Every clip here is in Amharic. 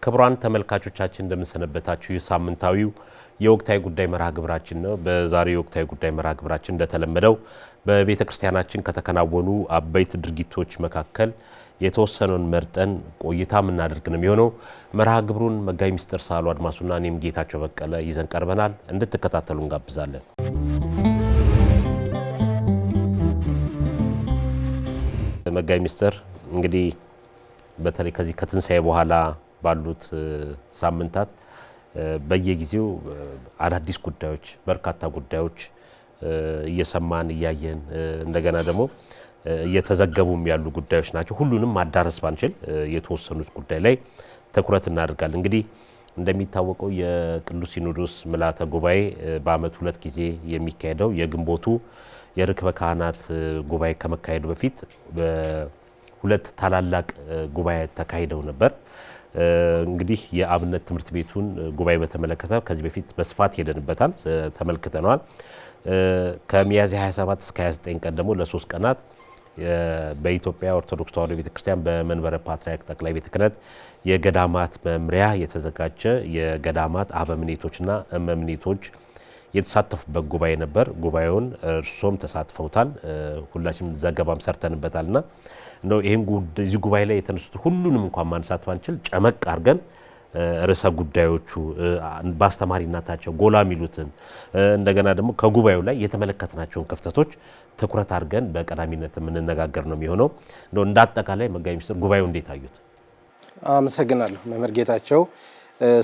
ክቡራን ተመልካቾቻችን እንደምንሰነበታችሁ የሳምንታዊው የወቅታዊ ጉዳይ መርሃ ግብራችን ነው። በዛሬው የወቅታዊ ጉዳይ መርሃ ግብራችን እንደተለመደው በቤተክርስቲያናችን ከተከናወኑ አበይት ድርጊቶች መካከል የተወሰነውን መርጠን ቆይታ ምናደርግ ነው የሚሆነው። መርሃ ግብሩን መጋቢ ሚስጥር ሳህሉ አድማሱና እኔም ጌታቸው በቀለ ይዘን ቀርበናል። እንድትከታተሉ እንጋብዛለን። መጋቢ ሚስጥር እንግዲህ በተለይ ከዚህ ከትንሳኤ በኋላ ባሉት ሳምንታት በየጊዜው አዳዲስ ጉዳዮች በርካታ ጉዳዮች እየሰማን እያየን እንደገና ደግሞ እየተዘገቡም ያሉ ጉዳዮች ናቸው። ሁሉንም ማዳረስ ባንችል የተወሰኑት ጉዳይ ላይ ትኩረት እናደርጋለን። እንግዲህ እንደሚታወቀው የቅዱስ ሲኖዶስ ምልዓተ ጉባኤ በአመት 2 ጊዜ የሚካሄደው የግንቦቱ የርክበ ካህናት ጉባኤ ከመካሄዱ በፊት በሁለት ታላላቅ ጉባኤ ተካሂደው ነበር። እንግዲህ የአብነት ትምህርት ቤቱን ጉባኤ በተመለከተ ከዚህ በፊት በስፋት ሄደንበታል፣ ተመልክተናል። ከሚያዝያ 27 እስከ 29 ቀን ደግሞ ለ3 ቀናት በኢትዮጵያ ኦርቶዶክስ ተዋሕዶ ቤተክርስቲያን በመንበረ ፓትርያርክ ጠቅላይ ቤተ ክህነት የገዳማት መምሪያ የተዘጋጀ የገዳማት አበምኔቶችና እመምኔቶች የተሳተፉበት ጉባኤ ነበር። ጉባኤውን እርሶም ተሳትፈውታል፣ ሁላችንም ዘገባም ሰርተንበታልና ነው ይሄን እዚህ ጉባኤ ላይ የተነሱት ሁሉንም እንኳን ማንሳት ባንችል ጨመቅ አድርገን ርዕሰ ጉዳዮቹ በአስተማሪነታቸው ጎላ ሚሉትን እንደገና ደግሞ ከጉባኤው ላይ የተመለከትናቸውን ክፍተቶች ትኩረት አድርገን በቀዳሚነት የምንነጋገር ነው የሚሆነው። ነው እንዳጠቃላይ መጋቢ ሚስጥር ጉባኤው እንዴት አዩት? አመሰግናለሁ መምህር ጌታቸው።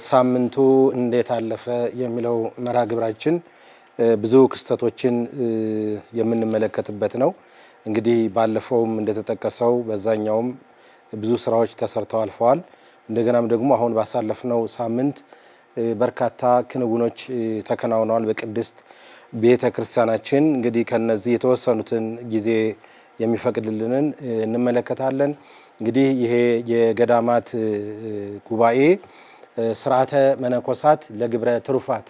ሳምንቱ እንዴት አለፈ የሚለው መርሃ ግብራችን ብዙ ክስተቶችን የምንመለከትበት ነው። እንግዲህ ባለፈውም እንደተጠቀሰው በዛኛውም ብዙ ስራዎች ተሰርተው አልፈዋል። እንደገናም ደግሞ አሁን ባሳለፍነው ሳምንት በርካታ ክንውኖች ተከናውነዋል በቅድስት ቤተ ክርስቲያናችን። እንግዲህ ከነዚህ የተወሰኑትን ጊዜ የሚፈቅድልንን እንመለከታለን። እንግዲህ ይሄ የገዳማት ጉባኤ ስርዓተ መነኮሳት ለግብረ ትሩፋት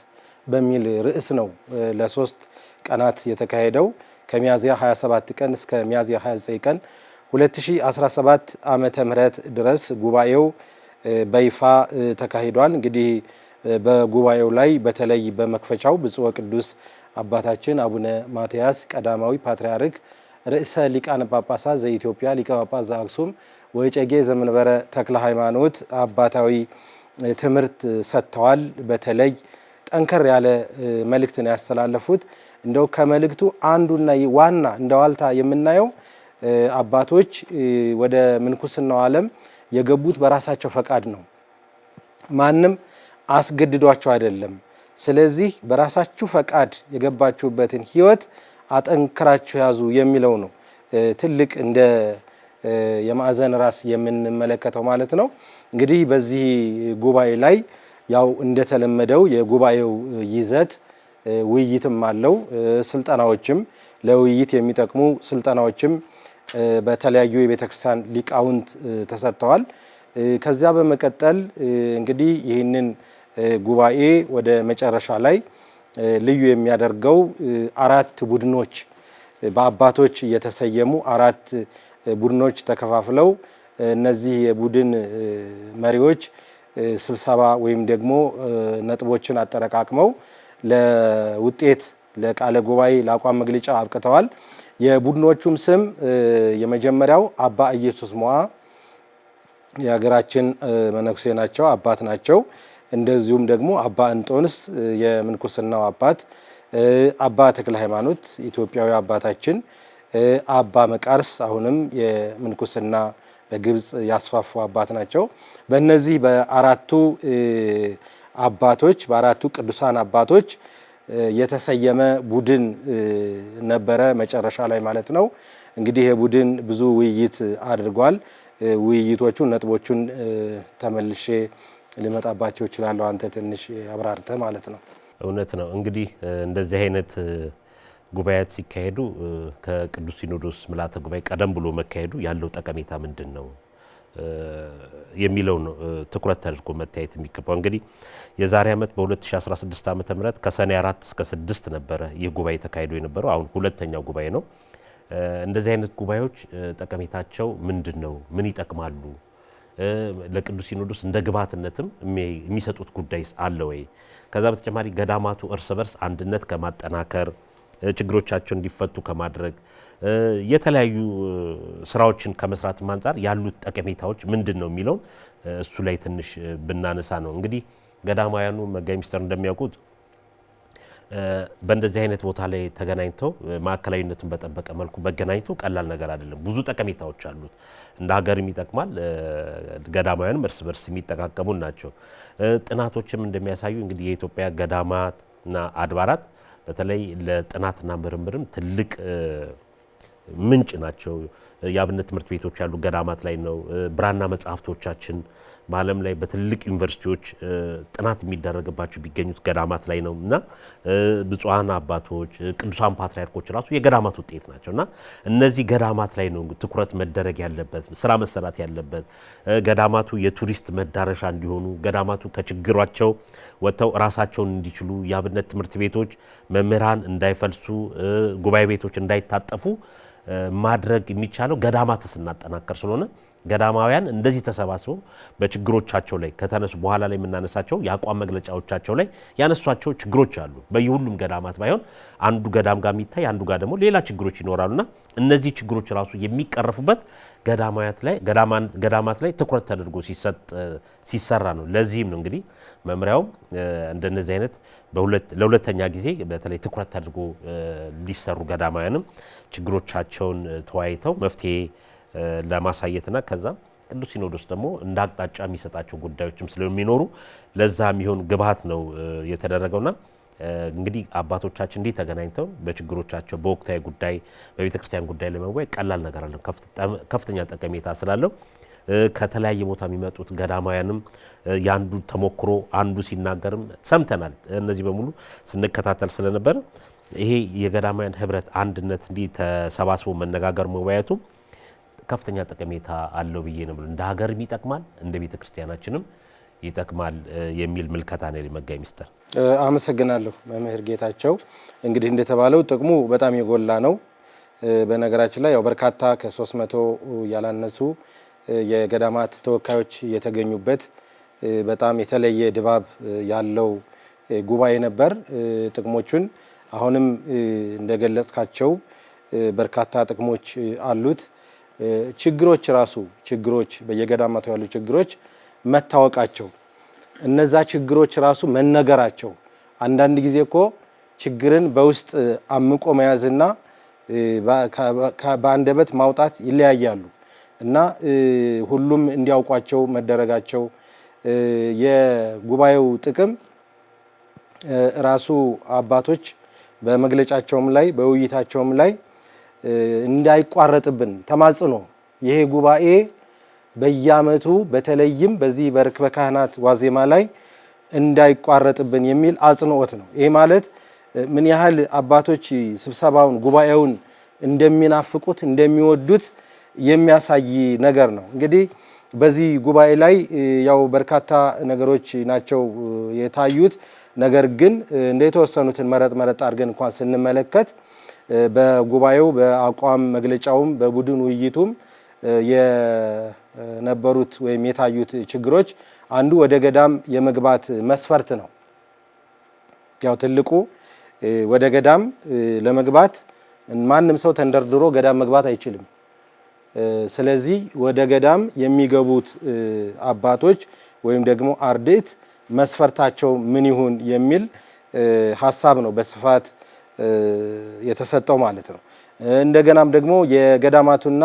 በሚል ርዕስ ነው ለ3 ቀናት የተካሄደው ከሚያዝያ 27 ቀን እስከ ሚያዝያ 29 ቀን 2017 ዓመተ ምህረት ድረስ ጉባኤው በይፋ ተካሂዷል። እንግዲህ በጉባኤው ላይ በተለይ በመክፈቻው ብፁዕ ወቅዱስ አባታችን አቡነ ማትያስ ቀዳማዊ ፓትርያርክ ርዕሰ ሊቃነ ጳጳሳት ዘኢትዮጵያ ሊቀ ጳጳስ ዘአክሱም ወዕጨጌ ዘመንበረ ተክለ ሃይማኖት አባታዊ ትምህርት ሰጥተዋል። በተለይ ጠንከር ያለ መልእክትን ያስተላለፉት እንደው ከመልእክቱ አንዱና ዋና እንደ ዋልታ የምናየው አባቶች ወደ ምንኩስናው ዓለም የገቡት በራሳቸው ፈቃድ ነው። ማንም አስገድዷቸው አይደለም። ስለዚህ በራሳችሁ ፈቃድ የገባችሁበትን ሕይወት አጠንክራችሁ ያዙ የሚለው ነው ትልቅ እንደ የማዕዘን ራስ የምንመለከተው ማለት ነው። እንግዲህ በዚህ ጉባኤ ላይ ያው እንደተለመደው የጉባኤው ይዘት ውይይትም አለው። ስልጠናዎችም ለውይይት የሚጠቅሙ ስልጠናዎችም በተለያዩ የቤተክርስቲያን ሊቃውንት ተሰጥተዋል። ከዚያ በመቀጠል እንግዲህ ይህንን ጉባኤ ወደ መጨረሻ ላይ ልዩ የሚያደርገው 4 ቡድኖች በአባቶች የተሰየሙ 4 ቡድኖች ተከፋፍለው እነዚህ የቡድን መሪዎች ስብሰባ ወይም ደግሞ ነጥቦችን አጠረቃቅመው ለውጤት ለቃለ ጉባኤ ለአቋም መግለጫ አብቅተዋል። የቡድኖቹም ስም የመጀመሪያው አባ ኢየሱስ ሞዓ የሀገራችን መነኩሴ ናቸው፣ አባት ናቸው። እንደዚሁም ደግሞ አባ እንጦንስ የምንኩስናው አባት፣ አባ ተክለ ሃይማኖት ኢትዮጵያዊ አባታችን፣ አባ መቃርስ አሁንም የምንኩስና በግብጽ ያስፋፉ አባት ናቸው። በእነዚህ በአራቱ አባቶች በአራቱ ቅዱሳን አባቶች የተሰየመ ቡድን ነበረ መጨረሻ ላይ ማለት ነው። እንግዲህ የቡድን ብዙ ውይይት አድርጓል። ውይይቶቹ ነጥቦቹን ተመልሼ ሊመጣባቸው ይችላል። አንተ ትንሽ አብራርተ ማለት ነው። እውነት ነው። እንግዲህ እንደዚህ አይነት ጉባኤያት ሲካሄዱ ከቅዱስ ሲኖዶስ ምልዓተ ጉባኤ ቀደም ብሎ መካሄዱ ያለው ጠቀሜታ ምንድነው? የሚለው ነው ትኩረት ተደርጎ መታየት የሚገባው። እንግዲህ የዛሬ ዓመት በ2016 ዓ.ም ከሰኔ 4 እስከ 6 ነበረ ይህ ጉባኤ ተካሂዶ የነበረው። አሁን ሁለተኛው ጉባኤ ነው። እንደዚህ አይነት ጉባኤዎች ጠቀሜታቸው ምንድነው? ምን ይጠቅማሉ? ለቅዱስ ሲኖዶስ እንደ ግብዓትነትም የሚሰጡት ጉዳይ አለ ወይ? ከዛ በተጨማሪ ገዳማቱ እርስ በርስ አንድነት ከማጠናከር ችግሮቻቸው እንዲፈቱ ከማድረግ የተለያዩ ስራዎችን ከመስራት አንፃር ያሉት ጠቀሜታዎች ምንድነው የሚለው እሱ ላይ ትንሽ ብናነሳ ነው። እንግዲህ ገዳማውያኑ መጋቢ ሚኒስትር እንደሚያውቁት በእንደዚህ አይነት ቦታ ላይ ተገናኝተው ማዕከላዊነቱን በጠበቀ መልኩ መገናኘቱ ቀላል ነገር አይደለም። ብዙ ጠቀሜታዎች አሉት። እንደ ሀገርም ይጠቅማል። ገዳማውያንም እርስ በርስ የሚጠቃቀሙ ናቸው። ጥናቶችም እንደሚያሳዩ እንግዲህ የኢትዮጵያ ገዳማትና አድባራት በተለይ ለጥናትና ምርምርም ትልቅ ምንጭ ናቸው። የአብነት ትምህርት ቤቶች ያሉ ገዳማት ላይ ነው። ብራና መጽሐፍቶቻችን በዓለም ላይ በትልቅ ዩኒቨርሲቲዎች ጥናት የሚደረግባቸው ቢገኙት ገዳማት ላይ ነው እና ብፁዓን አባቶች ቅዱሳን ፓትርያርኮች ራሱ የገዳማት ውጤት ናቸው እና እነዚህ ገዳማት ላይ ነው ትኩረት መደረግ ያለበት፣ ስራ መሰራት ያለበት። ገዳማቱ የቱሪስት መዳረሻ እንዲሆኑ፣ ገዳማቱ ከችግራቸው ወጥተው ራሳቸውን እንዲችሉ፣ የአብነት ትምህርት ቤቶች መምህራን እንዳይፈልሱ፣ ጉባኤ ቤቶች እንዳይታጠፉ ማድረግ የሚቻለው ገዳማት ስናጠናከር ስለሆነ ገዳማውያን እንደዚህ ተሰባስበው በችግሮቻቸው ላይ ከተነሱ በኋላ ላይ የምናነሳቸው የአቋም መግለጫዎቻቸው ላይ ያነሷቸው ችግሮች አሉ። በየሁሉም ገዳማት ባይሆን አንዱ ገዳም ጋር የሚታይ አንዱ ጋር ደግሞ ሌላ ችግሮች ይኖራሉና እነዚህ ችግሮች ራሱ የሚቀረፉበት ገዳማት ላይ ትኩረት ተደርጎ ሲሰራ ነው። ለዚህም ነው እንግዲህ መምሪያውም እንደነዚህ አይነት ለሁለተኛ ጊዜ በተለይ ትኩረት ተደርጎ ሊሰሩ ገዳማውያንም ችግሮቻቸውን ተወያይተው መፍትሄ ለማሳየትና ከዛ ቅዱስ ሲኖዶስ ደግሞ እንደ አቅጣጫ የሚሰጣቸው ጉዳዮችም ስለሚኖሩ ለዛ የሚሆን ግብዓት ነው የተደረገውና እንግዲህ አባቶቻችን እንዲህ ተገናኝተው በችግሮቻቸው በወቅታዊ ጉዳይ በቤተ ክርስቲያን ጉዳይ ለመወያየት ቀላል ነገር አለ። ከፍተኛ ጠቀሜታ ስላለው ከተለያየ ቦታ የሚመጡት ገዳማውያንም ያንዱ ተሞክሮ አንዱ ሲናገርም ሰምተናል። እነዚህ በሙሉ ስንከታተል ስለነበረ ይሄ የገዳማውያን ህብረት አንድነት እንዲህ ተሰባስቦ መነጋገር መወያየቱ ከፍተኛ ጠቀሜታ አለው ብዬ ነው። እንደ ሀገርም ይጠቅማል፣ እንደ ቤተ ክርስቲያናችንም ይጠቅማል የሚል ምልከታ ነው መጋቢ ሚኒስትር። አመሰግናለሁ መምህር ጌታቸው። እንግዲህ እንደተባለው ጥቅሙ በጣም የጎላ ነው። በነገራችን ላይ ያው በርካታ ከ300 ያላነሱ የገዳማት ተወካዮች የተገኙበት በጣም የተለየ ድባብ ያለው ጉባኤ ነበር። ጥቅሞቹን አሁንም እንደገለጽካቸው በርካታ ጥቅሞች አሉት። ችግሮች በየገዳማቱ ያሉ ችግሮች መታወቃቸው፣ እነዛ ችግሮች ራሱ መነገራቸው። አንዳንድ ጊዜ እኮ ችግርን በውስጥ አምቆ መያዝና በአንደበት ማውጣት ይለያያሉ እና ሁሉም እንዲያውቋቸው መደረጋቸው የጉባኤው ጥቅም ራሱ አባቶች በመግለጫቸውም ላይ በውይይታቸውም ላይ እንዳይቋረጥብን ተማጽኖ ይሄ ጉባኤ በየዓመቱ በተለይም በዚህ በርክበ ካህናት ዋዜማ ላይ እንዳይቋረጥብን የሚል አጽንኦት ነው። ይሄ ማለት ምን ያህል አባቶች ስብሰባውን ጉባኤውን እንደሚናፍቁት እንደሚወዱት የሚያሳይ ነገር ነው። እንግዲህ በዚህ ጉባኤ ላይ ያው በርካታ ነገሮች ናቸው የታዩት። ነገር ግን እንደ የተወሰኑትን መረጥ አድርገን እንኳን ስንመለከት በጉባኤው በአቋም መግለጫውም በቡድን ውይይቱም የነበሩት ወይም የታዩት ችግሮች አንዱ ወደ ገዳም የመግባት መስፈርት ነው። ያው ትልቁ ወደ ገዳም ለመግባት ማንም ሰው ተንደርድሮ ገዳም መግባት አይችልም። ስለዚህ ወደ ገዳም የሚገቡት አባቶች ወይም ደግሞ አርድእት መስፈርታቸው ምን ይሁን የሚል ሀሳብ ነው በስፋት የተሰጠው ማለት ነው። እንደገናም ደግሞ የገዳማቱና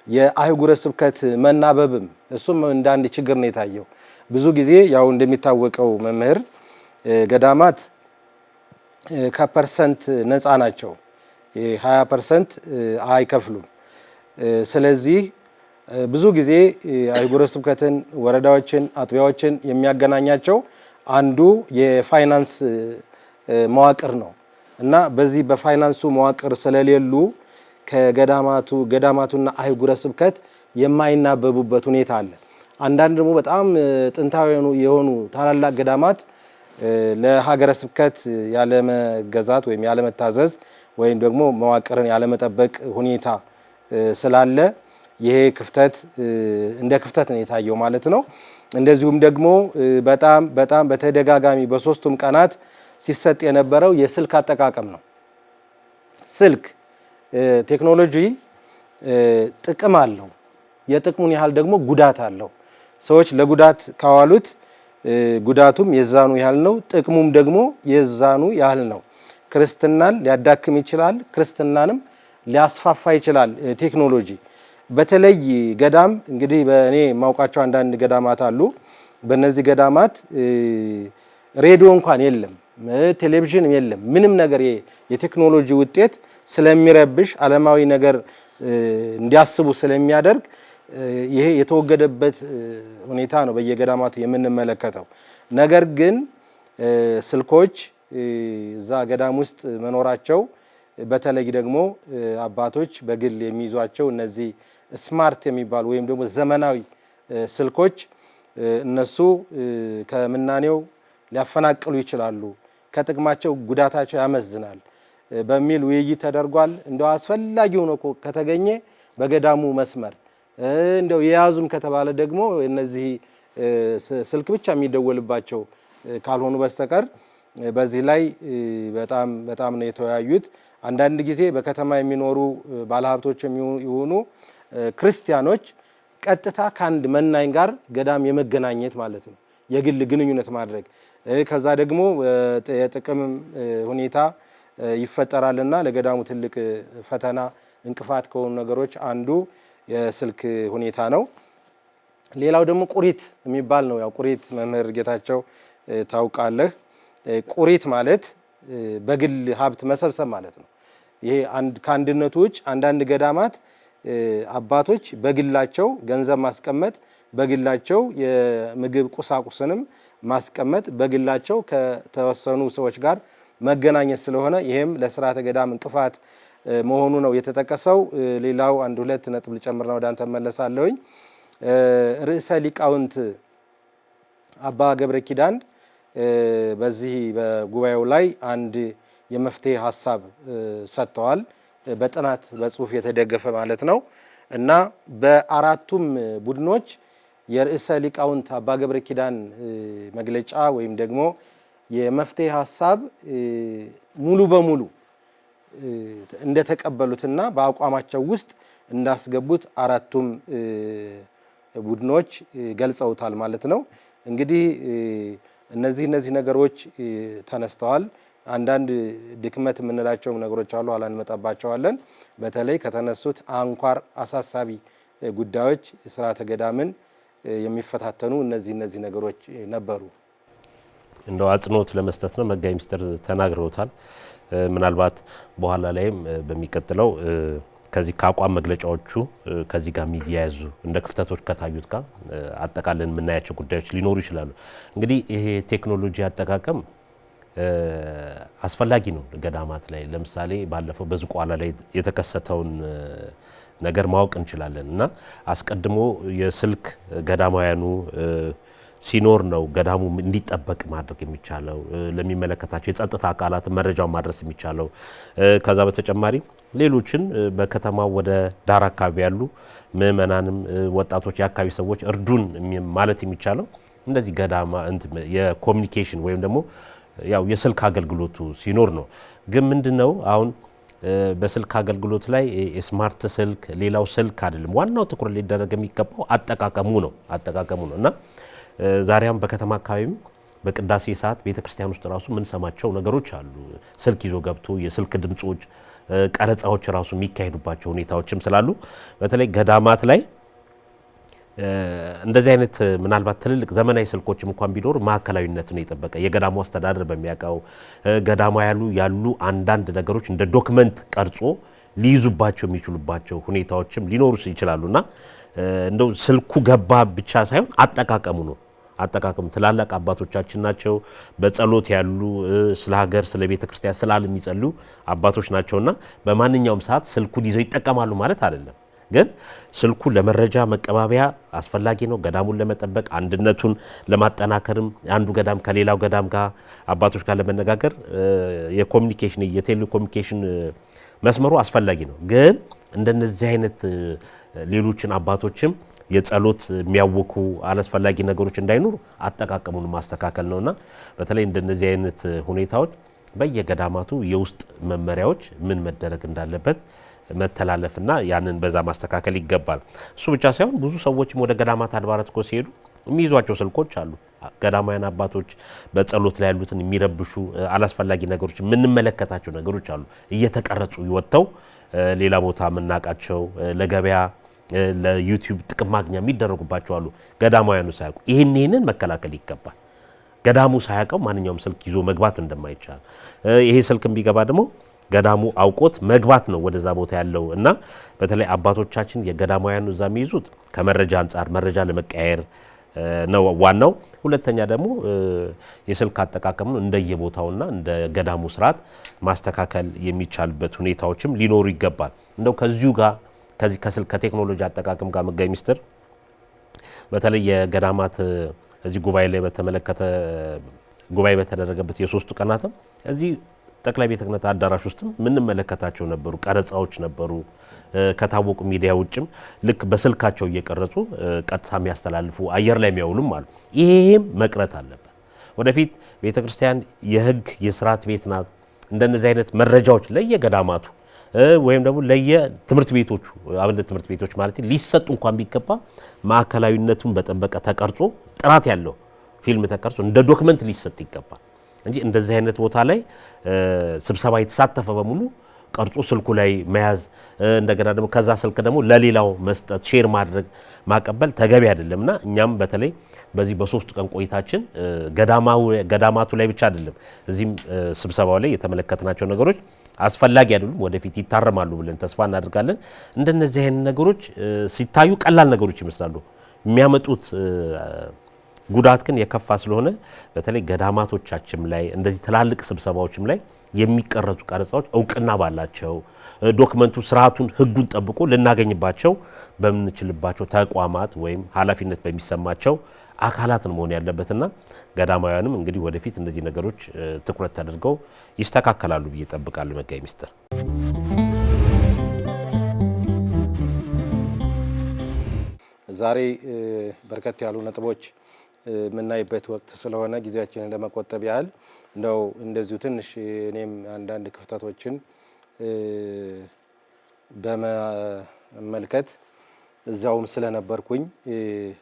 የአህጉረ ስብከት መናበብም እሱም እንደ አንድ ችግር ነው የታየው። ብዙ ጊዜ ያው እንደሚታወቀው መምህር ገዳማት ከፐርሰንት ነፃ ናቸው። 20% አይከፍሉም። ስለዚህ ብዙ ጊዜ አህጉረ ስብከትን፣ ወረዳዎችን፣ አጥቢያዎችን የሚያገናኛቸው አንዱ የፋይናንስ መዋቅር ነው እና በዚህ በፋይናንሱ መዋቅር ስለሌሉ ገዳማቱና አህጉረ ስብከት የማይናበቡበት ሁኔታ አለ። አንዳንድ ደግሞ በጣም ጥንታዊ የሆኑ ታላላቅ ገዳማት ለሀገረ ስብከት ያለመገዛት ወይም ያለመታዘዝ ወይም ደግሞ መዋቅርን ያለመጠበቅ ሁኔታ ስላለ ይሄ ክፍተት እንደ ክፍተት ነው የታየው ማለት ነው። እንደዚሁም ደግሞ በጣም በተደጋጋሚ በሶስቱም ቀናት ሲሰጥ የነበረው የስልክ አጠቃቀም ነው። ስልክ ቴክኖሎጂ ጥቅም አለው፣ የጥቅሙን ያህል ደግሞ ጉዳት አለው። ሰዎች ለጉዳት ካዋሉት ጉዳቱም የዛኑ ያህል ነው፣ ጥቅሙም ደግሞ የዛኑ ያህል ነው። ክርስትናን ሊያዳክም ይችላል፣ ክርስትናንም ሊያስፋፋ ይችላል ቴክኖሎጂ። በተለይ ገዳም እንግዲህ በእኔ የማውቃቸው አንዳንድ ገዳማት አሉ። በእነዚህ ገዳማት ሬዲዮ እንኳን የለም፣ ቴሌቪዥን የለም፣ ምንም ነገር የቴክኖሎጂ ውጤት ስለሚረብሽ ዓለማዊ ነገር እንዲያስቡ ስለሚያደርግ ይሄ የተወገደበት ሁኔታ ነው በየገዳማቱ የምንመለከተው። ነገር ግን ስልኮች እዛ ገዳም ውስጥ መኖራቸው በተለይ ደግሞ አባቶች በግል የሚይዟቸው እነዚህ ስማርት የሚባሉ ወይም ደግሞ ዘመናዊ ስልኮች እነሱ ከምናኔው ሊያፈናቅሉ ይችላሉ፣ ከጥቅማቸው ጉዳታቸው ያመዝናል በሚል ውይይት ተደርጓል። እንደው አስፈላጊ ሆኖ ከተገኘ በገዳሙ መስመር እንደው የያዙም ከተባለ ደግሞ እነዚህ ስልክ ብቻ የሚደወልባቸው ካልሆኑ በስተቀር በዚህ ላይ በጣም ነው የተወያዩት። አንዳንድ ጊዜ በከተማ የሚኖሩ ባለሀብቶች የሚሆኑ ክርስቲያኖች ቀጥታ ከአንድ መናኝ ጋር ገዳም የመገናኘት ማለት ነው፣ የግል ግንኙነት ማድረግ ከዛ ደግሞ የጥቅም ሁኔታ ይፈጠራልና ለገዳሙ ትልቅ ፈተና እንቅፋት ከሆኑ ነገሮች አንዱ የስልክ ሁኔታ ነው። ሌላው ደግሞ ቁሪት የሚባል ነው። ያው ቁሪት መምህር ጌታቸው ታውቃለህ። ቁሪት ማለት በግል ሀብት መሰብሰብ ማለት ነው። ይሄ ከአንድነቱ ውጭ አንዳንድ ገዳማት አባቶች በግላቸው ገንዘብ ማስቀመጥ፣ በግላቸው የምግብ ቁሳቁስንም ማስቀመጥ፣ በግላቸው ከተወሰኑ ሰዎች ጋር መገናኘት ስለሆነ ይሄም ለስርዓተ ገዳም እንቅፋት መሆኑ ነው የተጠቀሰው። ሌላው አንድ ሁለት ነጥብ ልጨምርና ወደ አንተ መለሳለሁኝ። ርዕሰ ሊቃውንት አባ ገብረ ኪዳን በዚህ በጉባኤው ላይ አንድ የመፍትሄ ሀሳብ ሰጥተዋል። በጥናት በጽሁፍ የተደገፈ ማለት ነው እና በአራቱም ቡድኖች የርዕሰ ሊቃውንት አባ ገብረ ኪዳን መግለጫ ወይም ደግሞ የመፍትሄ ሀሳብ ሙሉ በሙሉ እንደተቀበሉትና በአቋማቸው ውስጥ እንዳስገቡት አራቱም ቡድኖች ገልጸውታል ማለት ነው። እንግዲህ እነዚህ ነገሮች ተነስተዋል። አንዳንድ ድክመት የምንላቸው ነገሮች አሉ፣ ኋላ እንመጣባቸዋለን። በተለይ ከተነሱት አንኳር አሳሳቢ ጉዳዮች ስርዓተ ገዳምን የሚፈታተኑ እነዚህ ነገሮች ነበሩ። እንደው አጽንኦት ለመስጠት ነው መጋቤ ምስጢር ተናግረውታል። ምናልባት በኋላ ላይም በሚቀጥለው ከዚህ ከአቋም መግለጫዎቹ ከዚህ ጋር የሚያያዙ እንደ ክፍተቶች ከታዩት ጋር አጠቃለን የምናያቸው ጉዳዮች ሊኖሩ ይችላሉ። እንግዲህ ይሄ ቴክኖሎጂ አጠቃቀም አስፈላጊ ነው ገዳማት ላይ። ለምሳሌ ባለፈው በዝቋላ ላይ የተከሰተውን ነገር ማወቅ እንችላለን እና አስቀድሞ የስልክ ገዳማውያኑ ሲኖር ነው ገዳሙ እንዲጠበቅ ማድረግ የሚቻለው፣ ለሚመለከታቸው የጸጥታ አካላት መረጃውን ማድረስ የሚቻለው። ከዛ በተጨማሪ ሌሎችን በከተማው ወደ ዳር አካባቢ ያሉ ምእመናንም ወጣቶች የአካባቢ ሰዎች እርዱን ማለት የሚቻለው እንደዚህ ገዳማ የኮሚኒኬሽን ወይም ደግሞ ያው የስልክ አገልግሎቱ ሲኖር ነው። ግን ምንድነው አሁን በስልክ አገልግሎት ላይ ስማርት ስልክ ሌላው ስልክ አይደለም፣ ዋናው ትኩረት ሊደረግ የሚገባው አጠቃቀሙ ነው እና ዛሬም በከተማ አካባቢም በቅዳሴ ሰዓት ቤተክርስቲያን ውስጥ ራሱ ምን ሰማቸው ነገሮች አሉ። ስልክ ይዞ ገብቶ የስልክ ድምጾች፣ ቀረጻዎች ራሱ የሚካሄዱባቸው ሁኔታዎችም ስላሉ በተለይ ገዳማት ላይ እንደዚህ አይነት ምናልባት ትልልቅ ዘመናዊ ስልኮችም እንኳን ቢኖር ማዕከላዊነትን የጠበቀ የገዳሙ አስተዳደር በሚያውቀው ገዳማ ያሉ አንዳንድ ነገሮች እንደ ዶክመንት ቀርጾ ሊይዙባቸው የሚችሉባቸው ሁኔታዎችም ሊኖሩ ይችላሉና እንደው ስልኩ ገባ ብቻ ሳይሆን አጠቃቀሙ ነው። አጠቃቀሙ ትላልቅ አባቶቻችን ናቸው፣ በጸሎት ያሉ ስለ ሀገር ስለ ቤተ ክርስቲያን ስላል የሚጸልዩ አባቶች ናቸውና በማንኛውም ሰዓት ስልኩን ይዘው ይጠቀማሉ ማለት አይደለም። ግን ስልኩ ለመረጃ መቀባበያ አስፈላጊ ነው። ገዳሙን ለመጠበቅ አንድነቱን ለማጠናከርም አንዱ ገዳም ከሌላው ገዳም ጋር አባቶች ጋር ለመነጋገር የኮሙኒኬሽን የቴሌኮሙኒኬሽን መስመሩ አስፈላጊ ነው። ግን እንደነዚህ አይነት ሌሎችን አባቶችም የጸሎት የሚያውኩ አላስፈላጊ ነገሮች እንዳይኖሩ አጠቃቀሙን ማስተካከል ነውና በተለይ እንደነዚህ አይነት ሁኔታዎች በየገዳማቱ የውስጥ መመሪያዎች ምን መደረግ እንዳለበት መተላለፍና ያንን በዛ ማስተካከል ይገባል። እሱ ብቻ ሳይሆን ብዙ ሰዎችም ወደ ገዳማት አድባራት እኮ ሲሄዱ የሚይዟቸው ስልኮች አሉ። ገዳማውያን አባቶች በጸሎት ላይ ያሉትን የሚረብሹ አላስፈላጊ ነገሮች የምንመለከታቸው ነገሮች አሉ። እየተቀረጹ ይወጣው ሌላ ቦታ የምናውቃቸው ለገበያ ለዩቲዩብ ጥቅም ማግኛ የሚደረጉባቸው አሉ። ገዳማውያኑ ሳያውቁ ይህንን መከላከል ይገባል። ገዳሙ ሳያውቀው ማንኛውም ስልክ ይዞ መግባት እንደማይቻል ይሄ ስልክም ቢገባ ደግሞ ገዳሙ አውቆት መግባት ነው ወደዛ ቦታ ያለው እና በተለይ አባቶቻችን የገዳማውያኑ እዛ የሚይዙት ከመረጃ አንጻር መረጃ ለመቀያየር ነው ዋናው። ሁለተኛ ደግሞ የስልክ አጠቃቀም ነው እንደየቦታውና እንደ ገዳሙ ስርዓት ማስተካከል የሚቻልበት ሁኔታዎችም ሊኖሩ ይገባል። እንደው ከዚሁ ጋር ከዚህ ከስልክ ከቴክኖሎጂ አጠቃቀም ጋር መጋቢ ሚኒስትር በተለይ የገዳማት እዚህ ጉባኤ ላይ በተመለከተ ጉባኤ በተደረገበት የሶስቱ ቀናትም እዚህ ጠቅላይ ቤተ ክህነት አዳራሽ ውስጥም ምንመለከታቸው ነበሩ፣ ቀረጻዎች ነበሩ። ከታወቁ ሚዲያ ውጭም ልክ በስልካቸው እየቀረጹ ቀጥታ የሚያስተላልፉ አየር ላይ የሚያውሉም አሉ። ይሄም መቅረት አለበት። ወደፊት ቤተክርስቲያን የህግ የስርዓት ቤት ናት። እንደነዚህ አይነት መረጃዎች ለየገዳማቱ ወይም ደግሞ ለየትምህርት ቤቶቹ አብነት ትምህርት ቤቶች ማለት ሊሰጡ እንኳን ቢገባ ማዕከላዊነቱን በጠበቀ ተቀርጾ ጥራት ያለው ፊልም ተቀርጾ እንደ ዶክመንት ሊሰጥ ይገባል እንጂ እንደዚህ አይነት ቦታ ላይ ስብሰባ የተሳተፈ በሙሉ ቀርጾ ስልኩ ላይ መያዝ እንደገና ደግሞ ከዛ ስልክ ደግሞ ለሌላው መስጠት ሼር ማድረግ ማቀበል ተገቢ አይደለምና እኛም በተለይ በዚህ በሶስት ቀን ቆይታችን ገዳማቱ ላይ ብቻ አይደለም እዚህም ስብሰባው ላይ የተመለከትናቸው ነገሮች አስፈላጊ አይደሉም፣ ወደፊት ይታረማሉ ብለን ተስፋ እናደርጋለን። እንደነዚህ አይነት ነገሮች ሲታዩ ቀላል ነገሮች ይመስላሉ፣ የሚያመጡት ጉዳት ግን የከፋ ስለሆነ በተለይ ገዳማቶቻችን ላይ እንደዚህ ትላልቅ ስብሰባዎችም ላይ የሚቀረጹ ቀረጻዎች እውቅና ባላቸው ዶክመንቱ ስርዓቱን ህጉን ጠብቆ ልናገኝባቸው በምንችልባቸው ተቋማት ወይም ኃላፊነት በሚሰማቸው አካላት ነው መሆን ያለበትና ገዳማውያንም እንግዲህ ወደፊት እነዚህ ነገሮች ትኩረት ተደርገው ይስተካከላሉ ብዬ እጠብቃለሁ። መጋቢ ሚኒስትር ዛሬ በርከት ያሉ ነጥቦች የምናይበት ወቅት ስለሆነ ጊዜያችንን ለመቆጠብ ያህል እንደው እንደዚሁ ትንሽ እኔም አንዳንድ ክፍተቶችን በመመልከት እዛውም ስለነበርኩኝ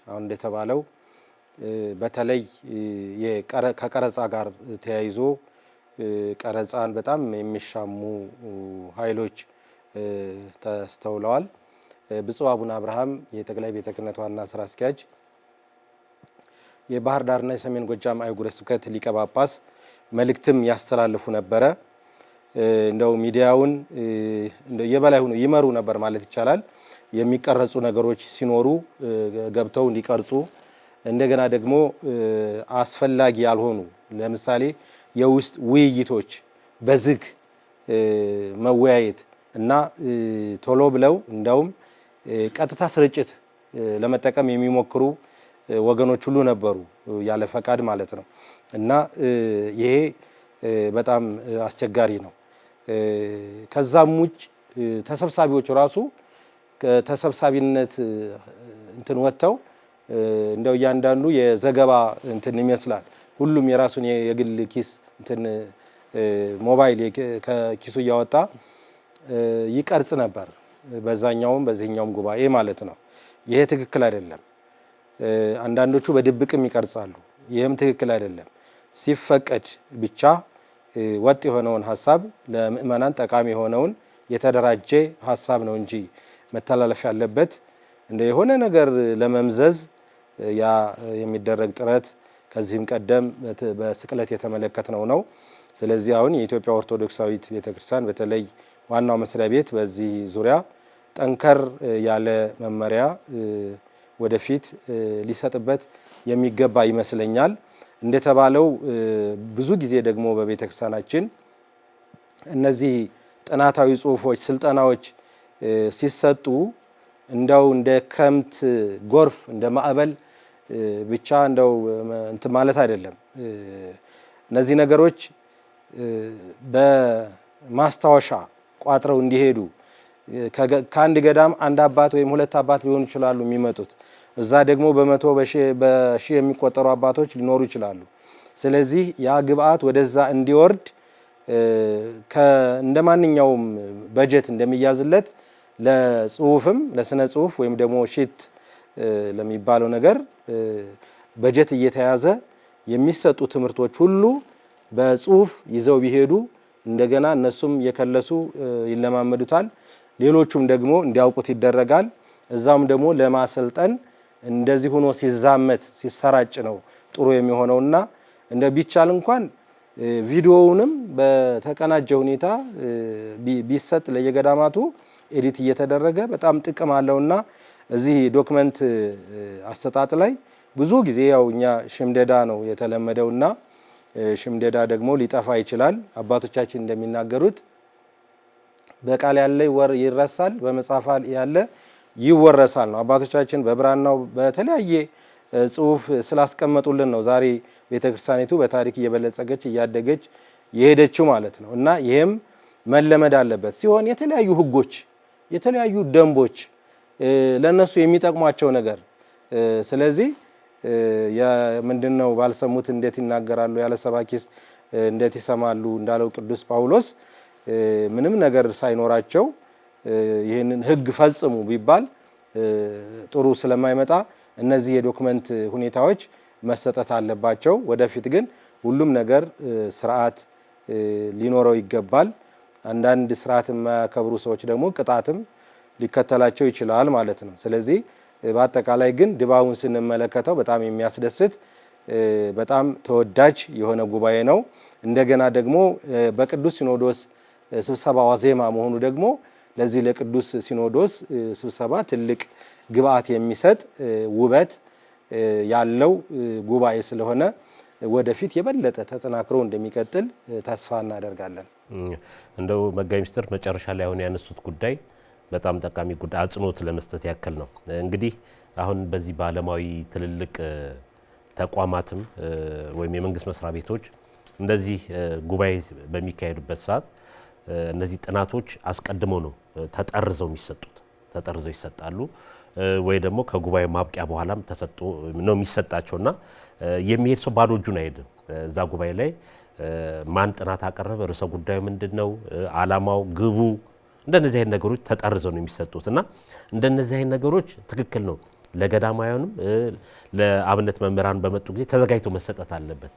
አሁን እንደተባለው በተለይ ከቀረጻ ጋር ተያይዞ ቀረጻን በጣም የሚሻሙ ኃይሎች ተስተውለዋል። ብፁዕ አቡነ አብርሃም የጠቅላይ ቤተ ክህነት ዋና ስራ አስኪያጅ የባህር ዳርና የሰሜን ጎጃም አህጉረ ስብከት ሊቀ ጳጳስ መልእክትም ያስተላልፉ ነበረ። እንደው ሚዲያውን የበላይ ሆነው ይመሩ ነበር ማለት ይቻላል። የሚቀረጹ ነገሮች ሲኖሩ ገብተው እንዲቀርጹ እንደገና ደግሞ አስፈላጊ ያልሆኑ ለምሳሌ የውስጥ ውይይቶች በዝግ መወያየት እና ቶሎ ብለው እንደውም ቀጥታ ስርጭት ለመጠቀም የሚሞክሩ ወገኖች ሁሉ ነበሩ፣ ያለ ፈቃድ ማለት ነው። እና ይሄ በጣም አስቸጋሪ ነው። ከዛም ውጭ ተሰብሳቢዎች ራሱ ከተሰብሳቢነት እንትን ወጥተው እንደው እያንዳንዱ የዘገባ እንትን ይመስላል ሁሉም የራሱን የግል ኪስ እንትን ሞባይል ከኪሱ እያወጣ ይቀርጽ ነበር፣ በዛኛውም በዚህኛውም ጉባኤ ማለት ነው። ይሄ ትክክል አይደለም። አንዳንዶቹ በድብቅም ይቀርጻሉ። ይህም ትክክል አይደለም። ሲፈቀድ ብቻ ወጥ የሆነውን ሀሳብ ለምእመናን ጠቃሚ የሆነውን የተደራጀ ሀሳብ ነው እንጂ መተላለፍ ያለበት እንደ የሆነ ነገር ለመምዘዝ ያ የሚደረግ ጥረት ከዚህም ቀደም በስቅለት የተመለከትነው ነው። ስለዚህ አሁን የኢትዮጵያ ኦርቶዶክሳዊት ቤተክርስቲያን በተለይ ዋናው መስሪያ ቤት በዚህ ዙሪያ ጠንከር ያለ መመሪያ ወደፊት ሊሰጥበት የሚገባ ይመስለኛል። እንደተባለው ብዙ ጊዜ ደግሞ በቤተክርስቲያናችን እነዚህ ጥናታዊ ጽሁፎች፣ ስልጠናዎች ሲሰጡ እንደው እንደ ክረምት ጎርፍ እንደ ማዕበል ብቻ እንደው እንትን ማለት አይደለም። እነዚህ ነገሮች በማስታወሻ ቋጥረው እንዲሄዱ ከአንድ ገዳም አንድ አባት ወይም ሁለት አባት ሊሆኑ ይችላሉ የሚመጡት። እዛ ደግሞ በመቶ በሺህ የሚቆጠሩ አባቶች ሊኖሩ ይችላሉ። ስለዚህ ያ ግብአት ወደዛ እንዲወርድ እንደ ማንኛውም በጀት እንደሚያዝለት ለጽሁፍም ለስነ ጽሁፍ ወይም ደግሞ ሺት ለሚባለው ነገር በጀት እየተያዘ የሚሰጡ ትምህርቶች ሁሉ በጽሁፍ ይዘው ቢሄዱ እንደገና እነሱም የከለሱ ይለማመዱታል። ሌሎቹም ደግሞ እንዲያውቁት ይደረጋል። እዛም ደግሞ ለማሰልጠን እንደዚህ ሆኖ ሲዛመት ሲሰራጭ ነው ጥሩ የሚሆነውና እንደ ቢቻል እንኳን ቪዲዮውንም በተቀናጀ ሁኔታ ቢሰጥ ለየገዳማቱ ኤዲት እየተደረገ በጣም ጥቅም አለውና እዚህ ዶክመንት አሰጣጥ ላይ ብዙ ጊዜ ያው እኛ ሽምደዳ ነው የተለመደውና ሽምደዳ ደግሞ ሊጠፋ ይችላል። አባቶቻችን እንደሚናገሩት በቃል ያለ ይረሳል፣ በመጽሐፍ ያለ ይወረሳል ነው። አባቶቻችን በብራናው በተለያየ ጽሁፍ ስላስቀመጡልን ነው ዛሬ ቤተክርስቲያኒቱ በታሪክ እየበለጸገች እያደገች የሄደችው ማለት ነው። እና ይሄም መለመድ አለበት ሲሆን የተለያዩ ህጎች፣ የተለያዩ ደንቦች ለነሱ የሚጠቅሟቸው ነገር ስለዚህ ምንድነው ባልሰሙት እንዴት ይናገራሉ ያለ ሰባኪስ እንዴት ይሰማሉ እንዳለው ቅዱስ ጳውሎስ ምንም ነገር ሳይኖራቸው ይህንን ህግ ፈጽሙ ቢባል ጥሩ ስለማይመጣ እነዚህ የዶክመንት ሁኔታዎች መሰጠት አለባቸው። ወደፊት ግን ሁሉም ነገር ስርዓት ሊኖረው ይገባል። አንዳንድ ስርዓት የማያከብሩ ሰዎች ደግሞ ቅጣትም ሊከተላቸው ይችላል ማለት ነው። ስለዚህ በአጠቃላይ ግን ድባቡን ስንመለከተው በጣም የሚያስደስት በጣም ተወዳጅ የሆነ ጉባኤ ነው። እንደገና ደግሞ በቅዱስ ሲኖዶስ ስብሰባ ዋዜማ መሆኑ ደግሞ ለዚህ ለቅዱስ ሲኖዶስ ስብሰባ ትልቅ ግብአት የሚሰጥ ውበት ያለው ጉባኤ ስለሆነ ወደፊት የበለጠ ተጠናክሮ እንደሚቀጥል ተስፋ እናደርጋለን። እንደው መጋቢ ምስጢር መጨረሻ ላይ አሁን ያነሱት ጉዳይ በጣም ጠቃሚ ጉዳይ አጽንኦት ለመስጠት ያክል ነው። እንግዲህ አሁን በዚህ በዓለማዊ ትልልቅ ተቋማትም ወይም የመንግስት መስሪያ ቤቶች እንደዚህ ጉባኤ በሚካሄዱበት ሰዓት እነዚህ ጥናቶች አስቀድመው ነው ተጠርዘው የሚሰጡት። ተጠርዘው ይሰጣሉ ወይ ደግሞ ከጉባኤ ማብቂያ በኋላም ተሰጥቶ ነው የሚሰጣቸውና የሚሄድ ሰው ባዶ እጁን አይሄድም። እዛ ጉባኤ ላይ ማን ጥናት አቀረበ፣ ርዕሰ ጉዳዩ ምንድነው፣ ዓላማው፣ ግቡ እንደነዚህ አይነት ነገሮች ተጠርዘው ነው የሚሰጡትና እንደነዚህ አይነት ነገሮች ትክክል ነው። ለገዳማውያንም ለአብነት መምህራን በመጡ ጊዜ ተዘጋጅቶ መሰጠት አለበት።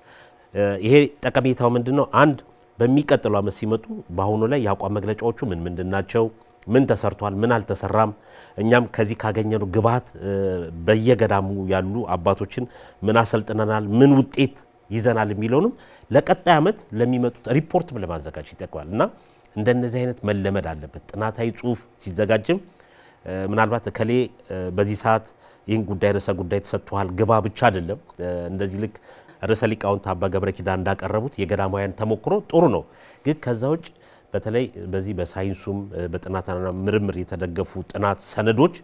ይሄ ጠቀሜታው ምንድነው? አንድ በሚቀጥለው ዓመት ሲመጡ በአሁኑ ላይ የአቋም መግለጫዎቹ ምንድናቸው፣ ምን ተሰርቷል፣ ምን አልተሰራም፣ እኛም ከዚህ ካገኘነው ግብዓት በየገዳሙ ያሉ አባቶችን ምን አሰልጥነናል፣ ምን ውጤት ይዘናል የሚለውንም ለቀጣይ ዓመት ለሚመጡት ሪፖርትም ለማዘጋጀት ይጠቅማል እና እንደነዚህ አይነት መለመድ አለበት። ጥናታዊ ጽሁፍ ሲዘጋጅም ምናልባት እከሌ በዚህ ሰዓት ይህን ጉዳይ ርዕሰ ጉዳይ ተሰጥቷል ግባ ብቻ አይደለም። እንደዚህ ልክ ርዕሰ ሊቃውንት አባ ገብረ ኪዳን እንዳቀረቡት የገዳማውያን ተሞክሮ ጥሩ ነው። ግን ከዛ ውጭ በተለይ በዚህ በሳይንሱም በጥናትና ምርምር የተደገፉ ጥናት ሰነዶች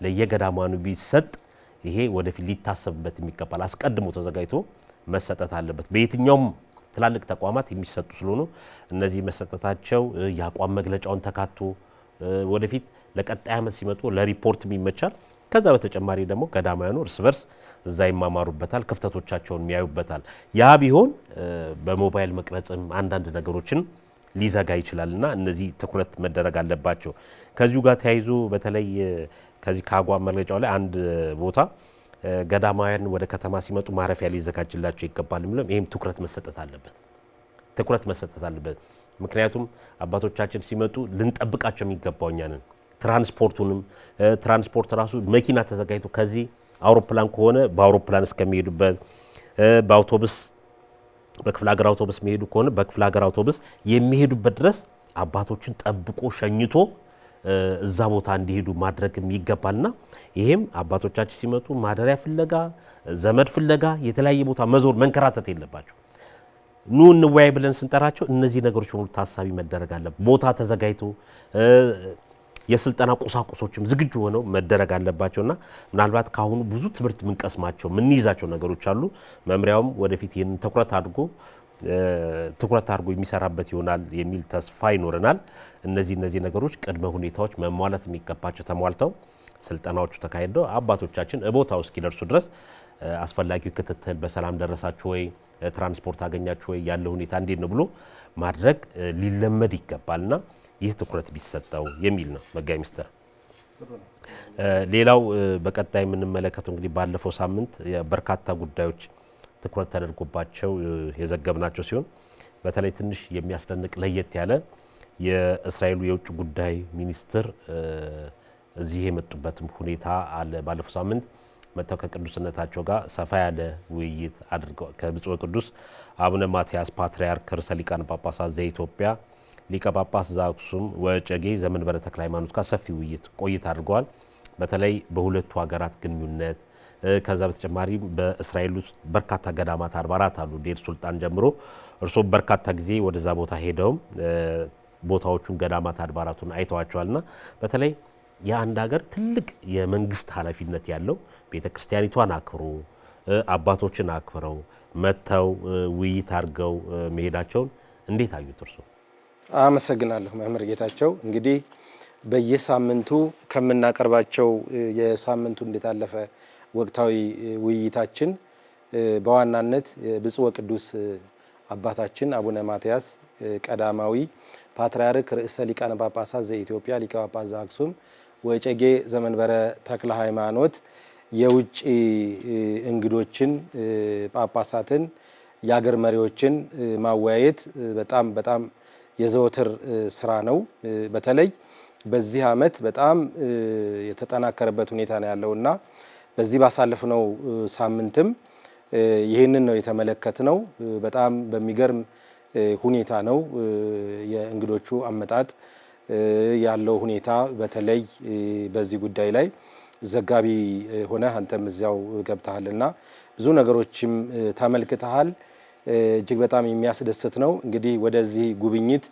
ለየገዳማውያኑ ቢሰጥ ይሄ ወደፊት ሊታሰብበት የሚገባል። አስቀድሞ ተዘጋጅቶ መሰጠት አለበት። በየትኛውም ትላልቅ ተቋማት የሚሰጡ ስለሆኑ እነዚህ መሰጠታቸው የአቋም መግለጫውን ተካቶ ወደፊት ለቀጣይ ዓመት ሲመጡ ለሪፖርት ይመቻል። ከዛ በተጨማሪ ደግሞ ገዳማውያኑ እርስ በርስ እዛ ይማማሩበታል፣ ክፍተቶቻቸውን የሚያዩበታል። ያ ቢሆን በሞባይል መቅረጽም አንዳንድ ነገሮችን ሊዘጋ ይችላልና እነዚህ ትኩረት መደረግ አለባቸው። ከዚሁ ጋር ተያይዞ በተለይ ከዚህ ከአቋም መግለጫው ላይ አንድ ቦታ ገዳማውያን ወደ ከተማ ሲመጡ ማረፊያ ሊዘጋጅላቸው ይገባል የሚለው ይሄም ትኩረት መሰጠት አለበት። ምክንያቱም አባቶቻችን ሲመጡ ልንጠብቃቸው የሚገባው እኛ ነን። ትራንስፖርት ራሱ መኪና ተዘጋጅቶ ከዚህ አውሮፕላን ከሆነ በአውሮፕላን እስከሚሄዱበት በአውቶቡስ በክፍለ ሀገር አውቶቡስ የሚሄዱ ከሆነ በክፍለ ሀገር አውቶቡስ የሚሄዱበት ድረስ አባቶችን ጠብቆ ሸኝቶ እዛ ቦታ እንዲሄዱ ማድረግም ይገባልና ይሄም አባቶቻችን ሲመጡ ማደሪያ ፍለጋ ዘመድ ፍለጋ የተለያየ ቦታ መዞር መንከራተት የለባቸው። ኑ እንወያይ ብለን ስንጠራቸው እነዚህ ነገሮች ሁሉ ታሳቢ መደረግ አለበት። ቦታ ተዘጋጅቶ የስልጠና ቁሳቁሶችም ዝግጁ ሆነው መደረግ አለባቸውና ምናልባት ካሁኑ ብዙ ትምህርት ምንቀስማቸው ምንይዛቸው ነገሮች አሉ። መምሪያውም ወደፊት ይህን ትኩረት አድርጎ የሚሰራበት ይሆናል የሚል ተስፋ ይኖረናል። እነዚህ ነገሮች ቅድመ ሁኔታዎች መሟላት የሚገባቸው ተሟልተው ስልጠናዎቹ ተካሂደው አባቶቻችን ቦታው እስኪደርሱ ድረስ አስፈላጊው ክትትል በሰላም ደረሳችሁ ወይ፣ ትራንስፖርት አገኛችሁ ወይ፣ ያለው ሁኔታ እንዴት ነው ብሎ ማድረግ ሊለመድ ይገባልና ይህ ትኩረት ቢሰጠው የሚል ነው መጋቢ ሚኒስትር። ሌላው በቀጣይ የምንመለከተው እንግዲህ ባለፈው ሳምንት በርካታ ጉዳዮች ትኩረት ተደርጎባቸው የዘገብናቸው ሲሆን በተለይ ትንሽ የሚያስደንቅ ለየት ያለ የእስራኤሉ የውጭ ጉዳይ ሚኒስትር እዚህ የመጡበትም ሁኔታ አለ። ባለፈው ሳምንት መጥተው ከቅዱስነታቸው ጋር ሰፋ ያለ ውይይት አድርገው ከብፁዕ ቅዱስ አቡነ ማትያስ ፓትርያርክ ርዕሰ ሊቃነ ጳጳሳት ዘኢትዮጵያ ሊቀ ጳጳስ ዘአክሱም ወዕጨጌ ዘመንበረ ተክለ ሃይማኖት ጋር ሰፊ ውይይት ቆይታ አድርገዋል። በተለይ በሁለቱ ሀገራት ግንኙነት ከዛ በተጨማሪም በእስራኤል ውስጥ በርካታ ገዳማት አድባራት አሉ፣ ዴር ሱልጣን ጀምሮ። እርስዎ በርካታ ጊዜ ወደዛ ቦታ ሄደውም ቦታዎቹን ገዳማት አድባራቱን አይተዋቸዋልና በተለይ የአንድ ሀገር ትልቅ የመንግስት ኃላፊነት ያለው ቤተክርስቲያኒቷን አክብሮ አባቶችን አክብረው መተው ውይይት አድርገው መሄዳቸውን እንዴት አዩት እርስዎ? አመሰግናለሁ መምህር ጌታቸው። እንግዲህ በየሳምንቱ ከምናቀርባቸው የሳምንቱ እንዴት አለፈ ወቅታዊ ውይይታችን በዋናነት ብፁዕ ወቅዱስ አባታችን አቡነ ማትያስ ቀዳማዊ ፓትርያርክ ርዕሰ ሊቃነ ጳጳሳት ዘኢትዮጵያ ሊቀ ጳጳስ ዘአክሱም ወዕጨጌ ዘመንበረ ተክለ ሃይማኖት የውጭ እንግዶችን፣ ጳጳሳትን፣ የአገር መሪዎችን ማወያየት በጣም የዘወትር ስራ ነው። በተለይ በዚህ ዓመት በጣም የተጠናከረበት ሁኔታ ነው ያለውና በዚህ ባሳለፍነው ሳምንትም ይህንን ነው የተመለከትነው። በጣም በሚገርም ሁኔታ ነው የእንግዶቹ አመጣጥ ያለው ሁኔታ። በተለይ በዚህ ጉዳይ ላይ ዘጋቢ ሆነ አንተም እዚያው ገብተሃልና ብዙ ነገሮችም ተመልክተሃል። እጅግ በጣም የሚያስደስት ነው። እንግዲህ ወደዚህ ጉብኝት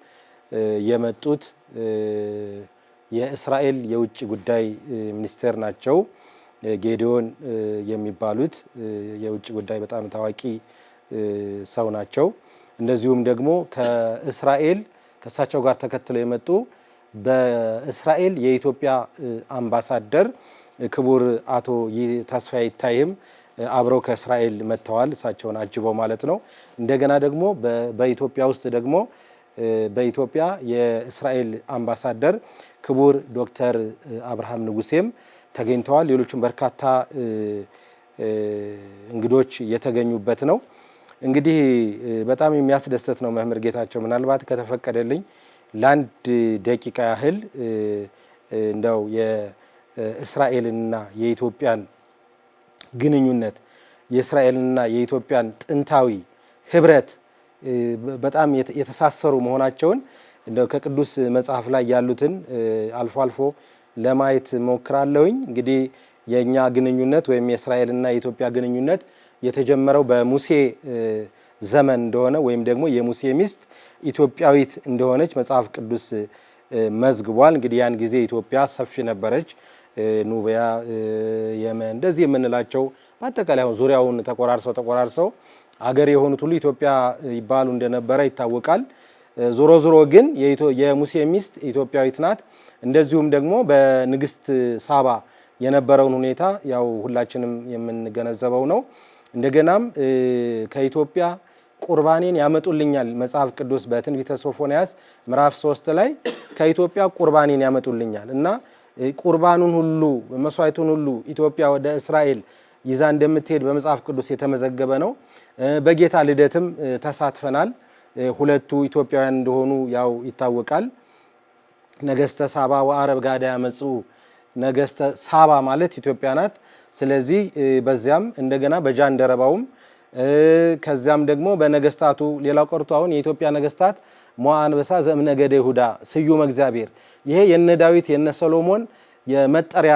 የመጡት የእስራኤል የውጭ ጉዳይ ሚኒስቴር ናቸው። ጌዲዮን የሚባሉት የውጭ ጉዳይ በጣም ታዋቂ ሰው ናቸው። እንደዚሁም ደግሞ ከእስራኤል ከእሳቸው ጋር ተከትለው የመጡ በእስራኤል የኢትዮጵያ አምባሳደር ክቡር አቶ ተስፋዬ ይታይም አብረው ከእስራኤል መጥተዋል፣ እሳቸውን አጅበው ማለት ነው። እንደገና ደግሞ በኢትዮጵያ ውስጥ ደግሞ በኢትዮጵያ የእስራኤል አምባሳደር ክቡር ዶክተር አብርሃም ንጉሴም ተገኝተዋል። ሌሎችም በርካታ እንግዶች የተገኙበት ነው። እንግዲህ በጣም የሚያስደስት ነው። መምህር ጌታቸው ምናልባት ከተፈቀደልኝ ለአንድ ደቂቃ ያህል እንደው የእስራኤልና የኢትዮጵያን ግንኙነት የእስራኤልና የኢትዮጵያን ጥንታዊ ህብረት በጣም የተሳሰሩ መሆናቸውን እንደው ከቅዱስ መጽሐፍ ላይ ያሉትን አልፎ አልፎ ለማየት ሞክራለሁኝ። እንግዲህ የኛ ግንኙነት ወይም የእስራኤልና የኢትዮጵያ ግንኙነት የተጀመረው በሙሴ ዘመን እንደሆነ ወይም ደግሞ የሙሴ ሚስት ኢትዮጵያዊት እንደሆነች መጽሐፍ ቅዱስ መዝግቧል። እንግዲህ ያን ጊዜ ኢትዮጵያ ሰፊ ነበረች። ኑቢያ፣ የመን እንደዚህ የምንላቸው በአጠቃላይ አሁን ዙሪያውን ተቆራርሰው አገር የሆኑት ሁሉ ኢትዮጵያ ይባሉ እንደነበረ ይታወቃል። ዞሮ ግን የሙሴ ሚስት ኢትዮጵያዊት ናት። እንደዚሁም ደግሞ በንግስት ሳባ የነበረውን ሁኔታ ያው ሁላችንም የምንገነዘበው ነው። እንደገናም ከኢትዮጵያ ቁርባኔን ያመጡልኛል መጽሐፍ ቅዱስ በትንቢተ ሶፎንያስ ምዕራፍ 3 ላይ ከኢትዮጵያ ቁርባኔን ያመጡልኛል እና ቁርባኑን ሁሉ መስዋዕቱን ሁሉ ኢትዮጵያ ወደ እስራኤል ይዛ እንደምትሄድ በመጽሐፍ ቅዱስ የተመዘገበ ነው። በጌታ ልደትም ተሳትፈናል። ሁለቱ ኢትዮጵያውያን እንደሆኑ ያው ይታወቃል። ነገስተ ሳባ ወአረብ ጋዳ ያመጹ፣ ነገስተ ሳባ ማለት ኢትዮጵያ ናት። ስለዚህ በዚያም እንደገና በጃንደረባውም ከዚያም ደግሞ በነገስታቱ ሌላው ቀርቶ አሁን የኢትዮጵያ ነገስታት ሞዓ አንበሳ ዘእምነገደ ይሁዳ ስዩም እግዚአብሔር፣ ይሄ የነ ዳዊት የነ ሰሎሞን የመጠሪያ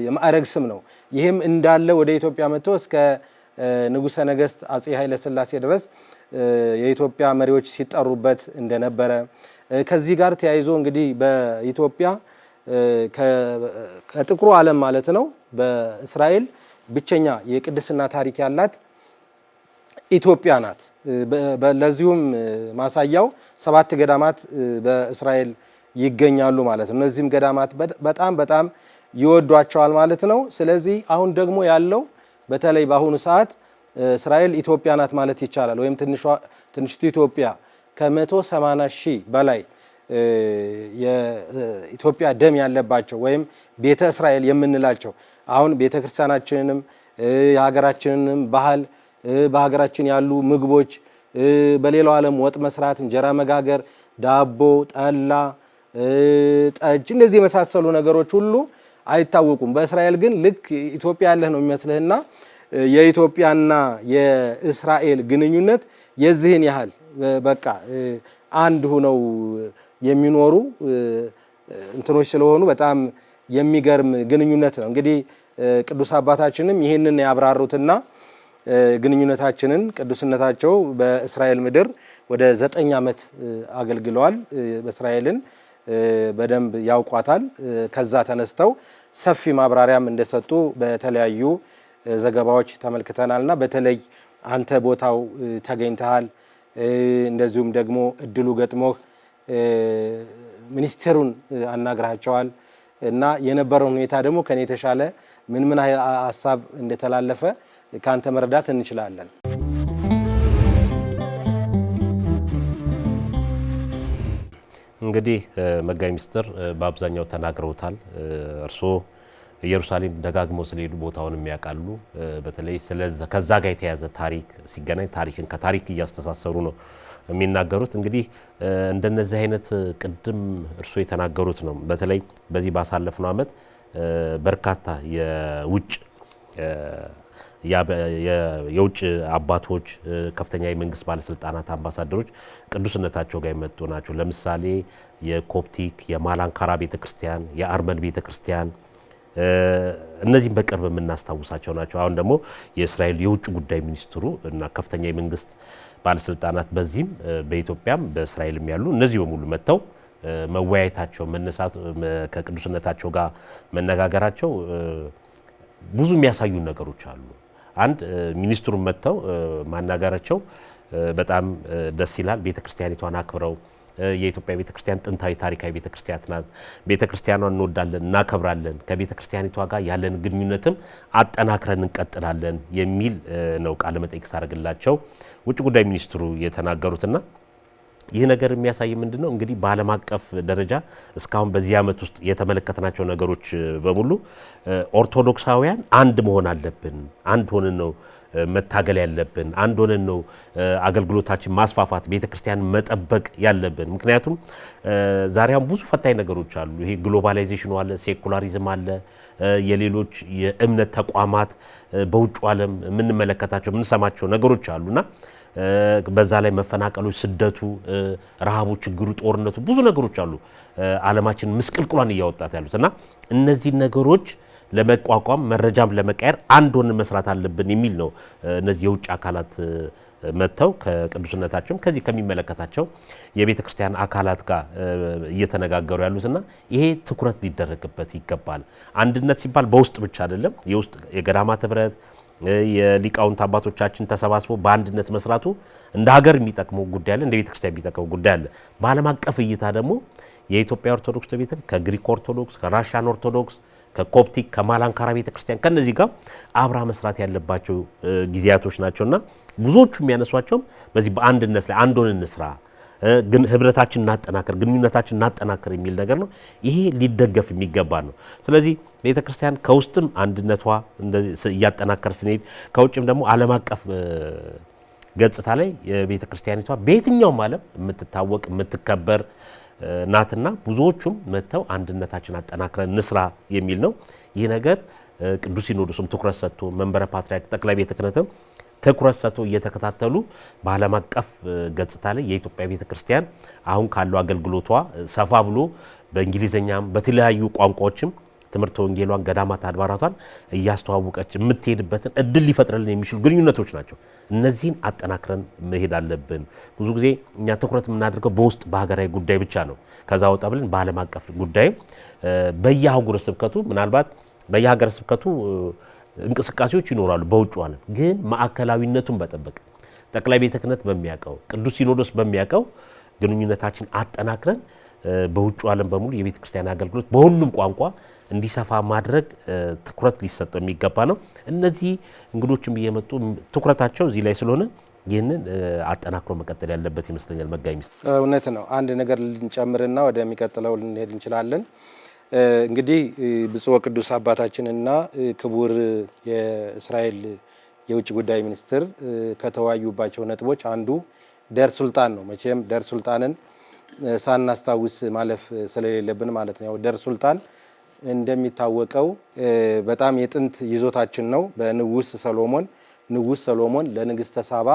የማዕረግ ስም ነው። ይህም እንዳለ ወደ ኢትዮጵያ መጥቶ እስከ ንጉሠ ነገስት አጼ ኃይለ ሥላሴ ድረስ የኢትዮጵያ መሪዎች ሲጠሩበት እንደነበረ ከዚህ ጋር ተያይዞ እንግዲህ በኢትዮጵያ ከጥቁሩ ዓለም ማለት ነው በእስራኤል ብቸኛ የቅድስና ታሪክ ያላት ኢትዮጵያ ናት። ለዚሁም ማሳያው 7 ገዳማት በእስራኤል ይገኛሉ ማለት ነው። እነዚህም ገዳማት በጣም ይወዷቸዋል ማለት ነው። ስለዚህ አሁን ደግሞ ያለው በተለይ በአሁኑ ሰዓት እስራኤል ኢትዮጵያ ናት ማለት ይቻላል። ወይም ትንሽቱ ኢትዮጵያ ከ180 ሺህ በላይ የኢትዮጵያ ደም ያለባቸው ወይም ቤተ እስራኤል የምንላቸው አሁን ቤተ ክርስቲያናችንንም የሀገራችንንም ባህል በሀገራችን ያሉ ምግቦች በሌላው ዓለም ወጥ መስራት፣ እንጀራ መጋገር፣ ዳቦ፣ ጠላ፣ ጠጅ እንደዚህ የመሳሰሉ ነገሮች ሁሉ አይታወቁም። በእስራኤል ግን ልክ ኢትዮጵያ ያለህ ነው የሚመስልህና የኢትዮጵያና የእስራኤል ግንኙነት የዚህን ያህል በቃ አንድ ሆነው የሚኖሩ እንትኖች ስለሆኑ በጣም የሚገርም ግንኙነት ነው። እንግዲህ ቅዱስ አባታችንም ይህንን ያብራሩትና ግንኙነታችንን ቅዱስነታቸው በእስራኤል ምድር ወደ 9 ዓመት አገልግለዋል። በእስራኤልን በደንብ ያውቋታል። ከዛ ተነስተው ሰፊ ማብራሪያም እንደሰጡ በተለያዩ ዘገባዎች ተመልክተናልና በተለይ አንተ ቦታው ተገኝተሃል፣ እንደዚሁም ደግሞ እድሉ ገጥሞህ ሚኒስቴሩን አናግራቸዋል እና የነበረውን ሁኔታ ደግሞ ከኔ የተሻለ ምን ሀሳብ እንደተላለፈ ካንተ መረዳት እንችላለን። እንግዲህ መጋቢ ምስጢር በአብዛኛው ተናግረውታል። እርስዎ ኢየሩሳሌም ደጋግመው ስለሄዱ ቦታውን የሚያውቃሉ። በተለይ ከዛ ጋር የተያዘ ታሪክ ሲገናኝ ታሪክን ከታሪክ እያስተሳሰሩ ነው የሚናገሩት። እንግዲህ እንደነዚህ አይነት ቅድም እርስዎ የተናገሩት ነው። በተለይ በዚህ ባሳለፍነው ዓመት በርካታ የውጭ አባቶች፣ ከፍተኛ የመንግስት ባለስልጣናት፣ አምባሳደሮች ቅዱስነታቸው ጋር የመጡ ናቸው። ለምሳሌ የኮፕቲክ የማላንካራ ቤተክርስቲያን፣ የአርመን ቤተክርስቲያን እነዚህም በቅርብ የምናስታውሳቸው ናቸው። አሁን ደግሞ የእስራኤል የውጭ ጉዳይ ሚኒስትሩ እና ከፍተኛ የመንግስት ባለስልጣናት በዚህም በኢትዮጵያም በእስራኤልም ያሉ እነዚህ በሙሉ መጥተው መወያየታቸው መነሳት ከቅዱስነታቸው ጋር መነጋገራቸው ብዙ የሚያሳዩ ነገሮች አሉ። አንድ ሚኒስትሩን መጥተው ማናገራቸው በጣም ደስ ይላል። ቤተክርስቲያኒቷን አክብረው የኢትዮጵያ ቤተክርስቲያን ጥንታዊ ታሪካዊ ቤተክርስቲያን ናት። ቤተክርስቲያኗን እንወዳለን፣ እናከብራለን፣ ከቤተክርስቲያኒቷ ጋር ያለን ግንኙነትም አጠናክረን እንቀጥላለን የሚል ነው ቃለ መጠይቅ ሳደርግላቸው ውጭ ጉዳይ ሚኒስትሩ የተናገሩትና ይህ ነገር የሚያሳይ ምንድነው እንግዲህ በዓለም አቀፍ ደረጃ እስካሁን በዚህ ዓመት ውስጥ የተመለከትናቸው ነገሮች በሙሉ ኦርቶዶክሳውያን አንድ መሆን አለብን፣ አንድ ሆነን ነው መታገል ያለብን፣ አንድ ሆነን ነው አገልግሎታችን ማስፋፋት ቤተክርስቲያን መጠበቅ ያለብን። ምክንያቱም ዛሬም ብዙ ፈታኝ ነገሮች አሉ። ይሄ ግሎባላይዜሽኑ አለ፣ ሴኩላሪዝም አለ፣ የሌሎች የእምነት ተቋማት በውጭ ዓለም የምንመለከታቸው የምንሰማቸው ነገሮች አሉና በዛ ላይ መፈናቀሎች፣ ስደቱ፣ ረሃቡ፣ ችግሩ፣ ጦርነቱ ብዙ ነገሮች አሉ ዓለማችን ምስቅልቅሏን እያወጣት ያሉትና እነዚህ ነገሮች ለመቋቋም መረጃም ለመቀየር አንድ ሆነን መስራት አለብን የሚል ነው። እነዚህ የውጭ አካላት መጥተው ከቅዱስነታቸው ከዚህ ከሚመለከታቸው የቤተ ክርስቲያን አካላት ጋር እየተነጋገሩ ያሉትና ይሄ ትኩረት ሊደረግበት ይገባል። አንድነት ሲባል በውስጥ ብቻ አይደለም። የውስጥ የገዳማት ህብረት የሊቃውንት አባቶቻችን ተሰባስበው በአንድነት መስራቱ እንደ ሀገር የሚጠቅመው ጉዳይ አለ፣ እንደ ቤተ ክርስቲያን የሚጠቅመው ጉዳይ አለ። በዓለም አቀፍ እይታ ደግሞ የኢትዮጵያ ኦርቶዶክስ ቤተ ከግሪክ ኦርቶዶክስ፣ ከራሽያን ኦርቶዶክስ፣ ከኮፕቲክ፣ ከማላንካራ ቤተክርስቲያን ከነዚህ ጋር አብራ መስራት ያለባቸው ጊዜያቶች ናቸውና ብዙዎቹ የሚያነሷቸውም በዚህ በአንድነት ላይ አንድ ሆነን እንስራ፣ ግን ህብረታችን እናጠናክር፣ ግንኙነታችን እናጠናክር የሚል ነገር ነው። ይሄ ሊደገፍ የሚገባ ነው። ስለዚህ ቤተክርስቲያን ከውስጥም አንድነቷ እንደዚህ እያጠናከር ስንሄድ ከውጭም ደግሞ ዓለም አቀፍ ገጽታ ላይ የቤተክርስቲያኒቷ በየትኛውም ዓለም የምትታወቅ የምትከበር ናትና ብዙዎቹም መተው አንድነታችን አጠናክረን እንስራ የሚል ነው። ይህ ነገር ቅዱስ ሲኖዶስም ትኩረት ሰጥቶ መንበረ ፓትርያርክ ጠቅላይ ቤተ ክህነትም ትኩረት ሰጥቶ እየተከታተሉ በዓለም አቀፍ ገጽታ ላይ የኢትዮጵያ ቤተክርስቲያን አሁን ካለው አገልግሎቷ ሰፋ ብሎ በእንግሊዘኛም በተለያዩ ቋንቋዎችም ትምህርተ ወንጌሏን ገዳማት አድባራቷን እያስተዋወቀች የምትሄድበትን እድል ሊፈጥርልን የሚችሉ ግንኙነቶች ናቸው። እነዚህን አጠናክረን መሄድ አለብን። ብዙ ጊዜ እኛ ትኩረት የምናደርገው በውስጥ በሀገራዊ ጉዳይ ብቻ ነው። ከዛ ወጣ ብለን በዓለም አቀፍ ጉዳይ በየአህጉረ ስብከቱ ምናልባት በየሀገረ ስብከቱ እንቅስቃሴዎች ይኖራሉ። በውጭ ዓለም ግን ማዕከላዊነቱን በጠበቀ ጠቅላይ ቤተ ክህነት በሚያውቀው ቅዱስ ሲኖዶስ በሚያውቀው ግንኙነታችን አጠናክረን በውጭ ዓለም በሙሉ የቤተ ክርስቲያን አገልግሎት በሁሉም ቋንቋ እንዲሰፋ ማድረግ ትኩረት ሊሰጠው የሚገባ ነው። እነዚህ እንግዶችም እየመጡ ትኩረታቸው እዚህ ላይ ስለሆነ ይህንን አጠናክሮ መቀጠል ያለበት ይመስለኛል። መጋቢ ሚኒስትር እውነት ነው። አንድ ነገር ልንጨምርና ወደሚቀጥለው ልንሄድ እንችላለን። እንግዲህ ብፁዕ ወቅዱስ አባታችንና ክቡር የእስራኤል የውጭ ጉዳይ ሚኒስትር ከተወያዩባቸው ነጥቦች አንዱ ደር ሱልጣን ነው። መቼም ደር ሱልጣንን ሳናስታውስ ማለፍ ስለሌለብን ማለት ነው። ደር ሱልጣን እንደሚታወቀው በጣም የጥንት ይዞታችን ነው። በንጉስ ሰሎሞን ለንግስተ ሳባ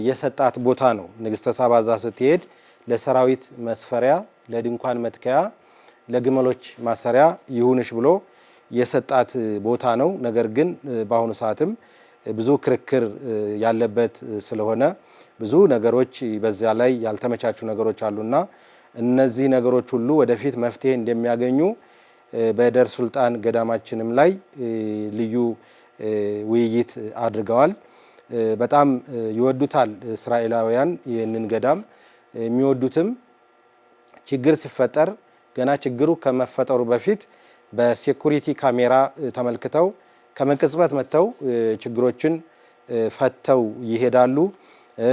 የሰጣት ቦታ ነው። ንግስተ ሳባ እዛ ስትሄድ ለሰራዊት መስፈሪያ፣ ለድንኳን መትከያ፣ ለግመሎች ማሰሪያ ይሁንሽ ብሎ የሰጣት ቦታ ነው። ነገር ግን በአሁኑ ሰዓትም ብዙ ክርክር ያለበት ስለሆነ ብዙ ነገሮች በዚያ ላይ ያልተመቻቹ ነገሮች አሉና እነዚህ ነገሮች ሁሉ ወደፊት መፍትሄ እንደሚያገኙ በደር ሱልጣን ገዳማችንም ላይ ልዩ ውይይት አድርገዋል። በጣም ይወዱታል እስራኤላውያን ይህንን ገዳም። የሚወዱትም ችግር ሲፈጠር ገና ችግሩ ከመፈጠሩ በፊት በሴኩሪቲ ካሜራ ተመልክተው ከመቅጽበት መጥተው ችግሮችን ፈተው ይሄዳሉ።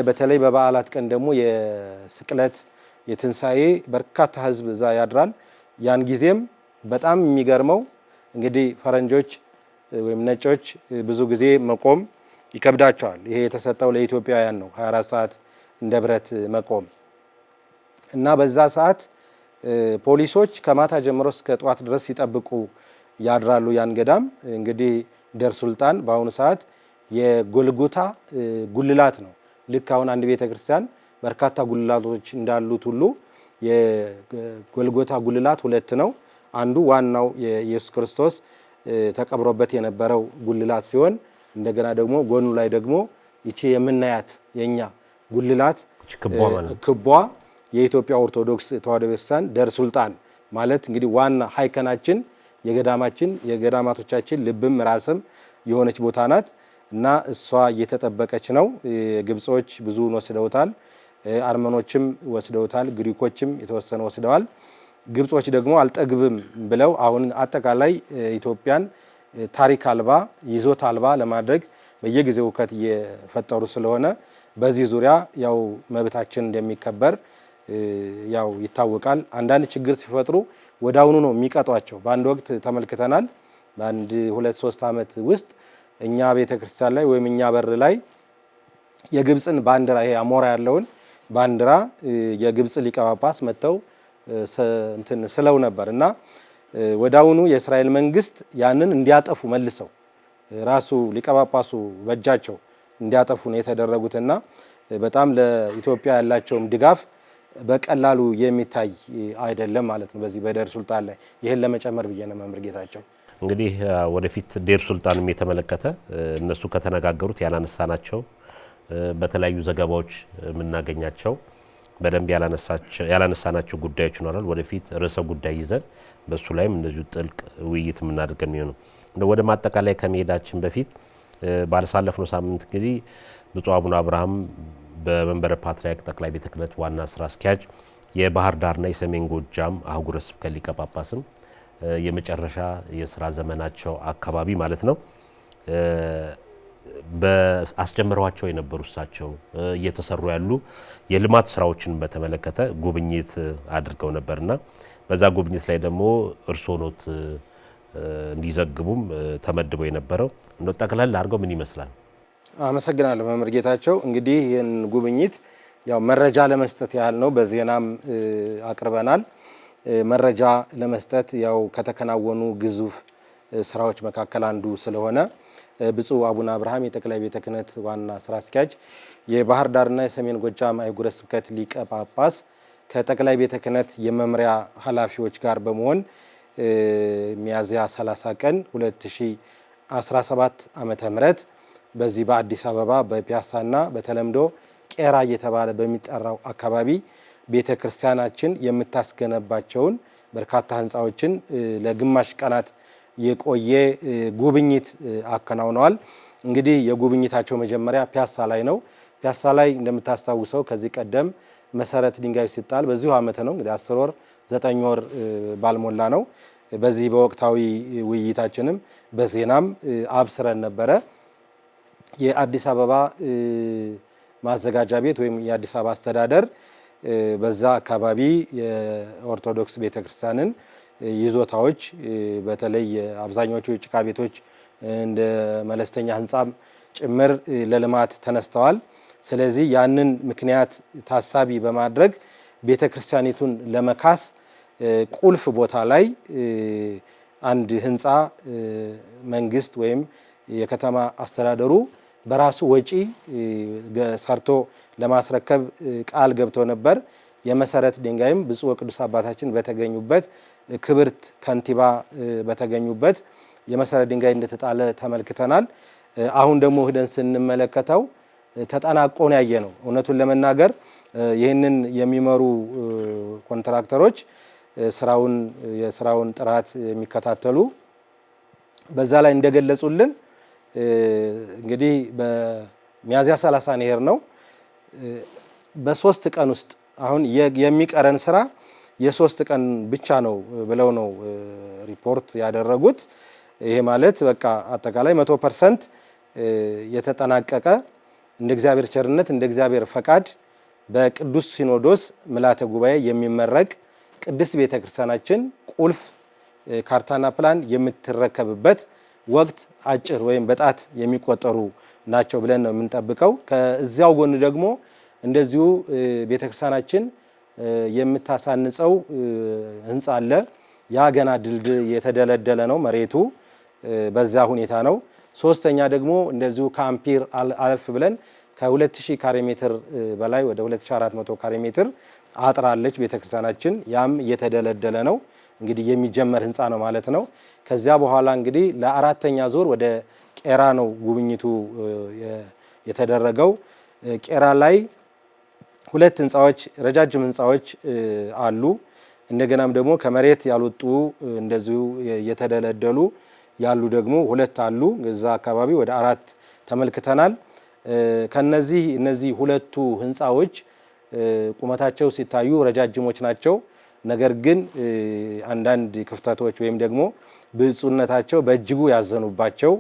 በተለይ በበዓላት ቀን ደግሞ የስቅለት፣ የትንሣኤ በርካታ ሕዝብ እዛ ያድራል። ያን ጊዜም በጣም የሚገርመው እንግዲህ ፈረንጆች ወይም ነጮች ብዙ ጊዜ መቆም ይከብዳቸዋል። ይሄ የተሰጠው ለኢትዮጵያውያን ነው፣ 24 ሰዓት እንደ ብረት መቆም እና በዛ ሰዓት ፖሊሶች ከማታ ጀምሮ እስከ ጠዋት ድረስ ሲጠብቁ ያድራሉ ያን ገዳም። እንግዲህ ደር ሱልጣን በአሁኑ ሰዓት የጎልጎታ ጉልላት ነው። ልክ አሁን አንድ ቤተ ክርስቲያን በርካታ ጉልላቶች እንዳሉት ሁሉ የጎልጎታ ጉልላት ሁለት ነው። አንዱ ዋናው የኢየሱስ ክርስቶስ ተቀብሮበት የነበረው ጉልላት ሲሆን እንደገና ደግሞ ጎኑ ላይ ደግሞ ይቺ የምናያት የኛ ጉልላት ክቧ የኢትዮጵያ ኦርቶዶክስ ተዋሕዶ ቤተክርስቲያን ደር ሱልጣን ማለት እንግዲህ ዋና ሃይከናችን የገዳማቶቻችን ልብም ራስም የሆነች ቦታ ናት እና እሷ እየተጠበቀች ነው። ግብጾች ብዙውን ወስደውታል፣ አርመኖችም ወስደውታል፣ ግሪኮችም የተወሰነ ወስደዋል። ግብጾች ደግሞ አልጠግብም ብለው አሁን አጠቃላይ ኢትዮጵያን ታሪክ አልባ ይዞታ አልባ ለማድረግ በየጊዜው እውከት እየፈጠሩ ስለሆነ በዚህ ዙሪያ ያው መብታችን እንደሚከበር ያው ይታወቃል። አንዳንድ ችግር ሲፈጥሩ ወዳውኑ ነው የሚቀጧቸው። በአንድ ወቅት ተመልክተናል። በአንድ 2-3 ዓመት ውስጥ እኛ ቤተክርስቲያን ላይ ወይም እኛ በር ላይ የግብጽን ባንዲራ ይሄ አሞራ ያለውን ባንዲራ የግብጽ ሊቀ ጳጳስ መጥተው ስለው ነበር እና ወዳውኑ የእስራኤል መንግስት ያንን እንዲያጠፉ መልሰው ራሱ ሊቀ ጳጳሱ በእጃቸው እንዲያጠፉ ነው የተደረጉትና በጣም ለኢትዮጵያ ያላቸውም ድጋፍ በቀላሉ የሚታይ አይደለም ማለት ነው። በዚህ በደር ሱልጣን ላይ ይሄን ለመጨመር ብዬ ነው መምህር ጌታቸው። እንግዲህ ወደፊት ደር ሱልጣንም የተመለከተ እነሱ ከተነጋገሩት ያላነሳናቸው በተለያዩ ዘገባዎች የምናገኛቸው በደንብ ያላነሳናቸው ጉዳዮች ይኖራል። ወደፊት ርዕሰ ጉዳይ ይዘን በሱ ላይም እንደዚሁ ጥልቅ ውይይት የምናደርገን የሚሆነው። ወደ ማጠቃላይ ከመሄዳችን በፊት ባለሳለፍነው ሳምንት እንግዲህ ብፁዕ አቡነ አብርሃም በመንበረ ፓትርያርክ ጠቅላይ ቤተ ክህነት ዋና ስራ አስኪያጅ የባህር ዳርና የሰሜን ጎጃም አህጉረ ስብከት ሊቀ ጳጳስም የመጨረሻ የስራ ዘመናቸው አካባቢ ማለት ነው በአስጀምሯቸው የነበሩ እሳቸው እየተሰሩ ያሉ የልማት ስራዎችን በተመለከተ ጉብኝት አድርገው ነበርና በዛ ጉብኝት ላይ ደግሞ እርስዎ ኖት እንዲዘግቡም ተመድበው የነበረው እንደው ጠቅላላ አድርገው ምን ይመስላል? አመሰግናለሁ መምህር ጌታቸው። እንግዲህ ይህን ጉብኝት ያው መረጃ ለመስጠት ያህል ነው። በዜናም አቅርበናል። መረጃ ለመስጠት ያው ከተከናወኑ ግዙፍ ስራዎች መካከል አንዱ ስለሆነ ብፁዕ አቡነ አብርሃም የጠቅላይ ቤተ ክህነት ዋና ስራ አስኪያጅ የባህር ዳርና የሰሜን ጎጃም አህጉረ ስብከት ሊቀ ጳጳስ ከጠቅላይ ቤተ ክህነት የመምሪያ ኃላፊዎች ጋር በመሆን ሚያዝያ 30 ቀን 2017 ዓመተ ምህረት በዚህ በአዲስ አበባ በፒያሳና በተለምዶ ቄራ እየተባለ በሚጠራው አካባቢ ቤተክርስቲያናችን የምታስገነባቸውን በርካታ ህንፃዎችን ለግማሽ ቀናት የቆየ ጉብኝት አከናውነዋል። እንግዲህ የጉብኝታቸው መጀመሪያ ፒያሳ ላይ ነው። ፒያሳ ላይ እንደምታስታውሰው ከዚህ ቀደም መሰረት ድንጋይ ሲጣል በዚሁ ዓመት ነው እንግዲህ 10 ወር 9 ወር ባልሞላ ነው። በዚህ በወቅታዊ ውይይታችንም በዜናም አብስረን ነበረ። የአዲስ አበባ ማዘጋጃ ቤት ወይም የአዲስ አበባ አስተዳደር በዛ አካባቢ የኦርቶዶክስ ቤተክርስቲያንን ይዞታዎች በተለይ አብዛኞቹ የጭቃ ቤቶች እንደ መለስተኛ ህንጻም ጭምር ለልማት ተነስተዋል። ስለዚህ ያንን ምክንያት ታሳቢ በማድረግ ቤተክርስቲያኒቱን ለመካስ ቁልፍ ቦታ ላይ አንድ ህንጻ መንግስት ወይም የከተማ አስተዳደሩ በራሱ ወጪ ሰርቶ ለማስረከብ ቃል ገብቶ ነበር። የመሰረት ድንጋይም ብፁዕ ወቅዱስ አባታችን በተገኙበት ክብርት ከንቲባ በተገኙበት የመሰረት ድንጋይ እንደተጣለ ተመልክተናል። አሁን ደግሞ ሄደን ስንመለከተው ተጠናቆ ነው ያየነው። እውነቱን ለመናገር ይህንን የሚመሩ ኮንትራክተሮች የስራውን ጥራት የሚከታተሉ በዛ ላይ እንደገለጹልን እንግዲህ በሚያዝያ 30 ነው ነው በ3 ቀን ውስጥ አሁን የሚቀረን ስራ የ3 ቀን ብቻ ነው ብለው ነው ሪፖርት ያደረጉት። ይሄ ማለት በቃ አጠቃላይ 100% የተጠናቀቀ እንደ እግዚአብሔር ቸርነት እንደ እግዚአብሔር ፈቃድ በቅዱስ ሲኖዶስ ምልዓተ ጉባኤ የሚመረቅ ቅድስት ቤተክርስቲያናችን ቁልፍ ካርታና ፕላን የምትረከብበት ወቅት አጭር ወይም በጣት የሚቆጠሩ ናቸው ብለን ነው የምንጠብቀው። ከዚያው ጎን ደግሞ እንደዚሁ ቤተክርስቲያናችን የምታሳንጸው ህንጻ አለ። ያ ገና ድልድል የተደለደለ ነው መሬቱ በዛ ሁኔታ ነው። ሶስተኛ ደግሞ እንደዚሁ ከአምፒር አለፍ ብለን ከ2000 ካሬ ሜትር በላይ ወደ 2400 ካሬ ሜትር አጥራለች ቤተክርስቲያናችን። ያም እየተደለደለ ነው እንግዲህ የሚጀመር ህንጻ ነው ማለት ነው። ከዚያ በኋላ እንግዲህ ለአራተኛ ዙር ወደ ቄራ ነው ጉብኝቱ የተደረገው። ቄራ ላይ 2 ህንጻዎች ረጃጅም ህንጻዎች አሉ። እንደገናም ደግሞ ከመሬት ያልወጡ እንደዚሁ የተደለደሉ ያሉ ደግሞ 2 አሉ። እዛ አካባቢ ወደ 4 ተመልክተናል። እነዚህ 2ቱ ህንጻዎች ቁመታቸው ሲታዩ ረጃጅሞች ናቸው። ነገር ግን አንዳንድ ክፍተቶች ወይም ደግሞ ብፁዕነታቸው በእጅጉ ያዘኑባቸው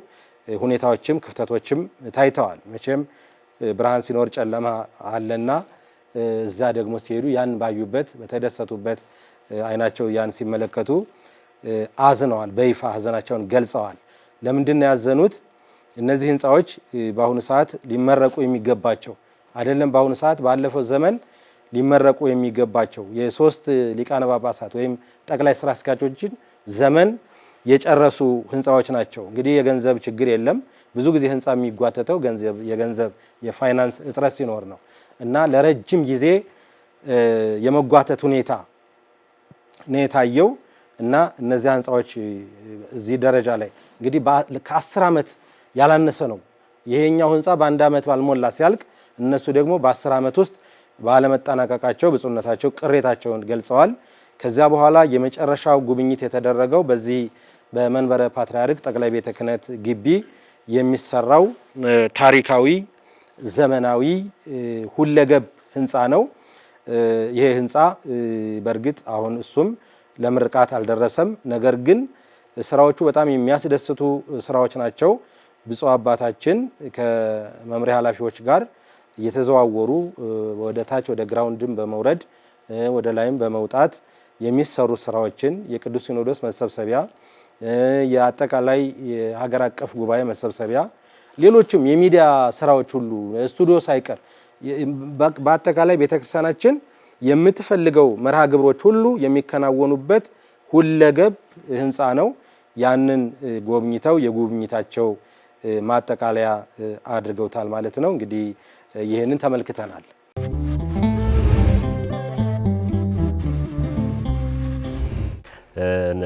ሁኔታዎችም ክፍተቶችም ታይተዋል። መቼም ብርሃን ሲኖር ጨለማ አለና እዛ ደግሞ ሲሄዱ ያን ባዩበት በተደሰቱበት አይናቸው ያን ሲመለከቱ አዝነዋል። በይፋ ሀዘናቸውን ገልጸዋል። ለምንድን ነው ያዘኑት? እነዚህ ህንጻዎች በአሁኑ ሰዓት ሊመረቁ የሚገባቸው አይደለም። በአሁኑ ሰዓት ባለፈው ዘመን ሊመረቁ የሚገባቸው የ3 ሊቃነ ጳጳሳት ወይም ጠቅላይ ስራ አስኪያጆችን ዘመን የጨረሱ ህንጻዎች ናቸው። እንግዲህ የገንዘብ ችግር የለም። ብዙ ጊዜ ህንጻ የሚጓተተው የገንዘብ የፋይናንስ እጥረት ሲኖር ነው እና ለረጅም ጊዜ የመጓተት ሁኔታ ነው የታየው እና እነዚህ ህንጻዎች እዚህ ደረጃ ላይ እንግዲህ ከ10 ዓመት ያላነሰ ነው። ይሄኛው ህንጻ በአንድ ዓመት ባልሞላ ሲያልቅ እነሱ ደግሞ በ10 ዓመት ውስጥ ባለመጠናቀቃቸው ብፁዕነታቸው ቅሬታቸውን ገልጸዋል። ከዚያ በኋላ የመጨረሻው ጉብኝት የተደረገው በዚህ በመንበረ ፓትርያርክ ጠቅላይ ቤተ ክህነት ግቢ የሚሰራው ታሪካዊ ዘመናዊ ሁለገብ ህንጻ ነው። ይሄ ህንጻ በእርግጥ አሁን እሱም ለምርቃት አልደረሰም። ነገር ግን ስራዎቹ በጣም የሚያስደስቱ ስራዎች ናቸው። ብፁዕ አባታችን ከመምሪያ ኃላፊዎች ጋር እየተዘዋወሩ ወደ ታች ወደ ግራውንድም በመውረድ ወደ ላይም በመውጣት የሚሰሩ ስራዎችን የቅዱስ ሲኖዶስ መሰብሰቢያ፣ የአጠቃላይ የሀገር አቀፍ ጉባኤ መሰብሰቢያ፣ ሌሎችም የሚዲያ ስራዎች ሁሉ ስቱዲዮ ሳይቀር በአጠቃላይ ቤተክርስቲያናችን የምትፈልገው መርሃ ግብሮች ሁሉ የሚከናወኑበት ሁለገብ ህንጻ ነው። ያንን ጎብኝተው የጉብኝታቸው ማጠቃለያ አድርገውታል ማለት ነው። እንግዲህ ይህንን ተመልክተናል።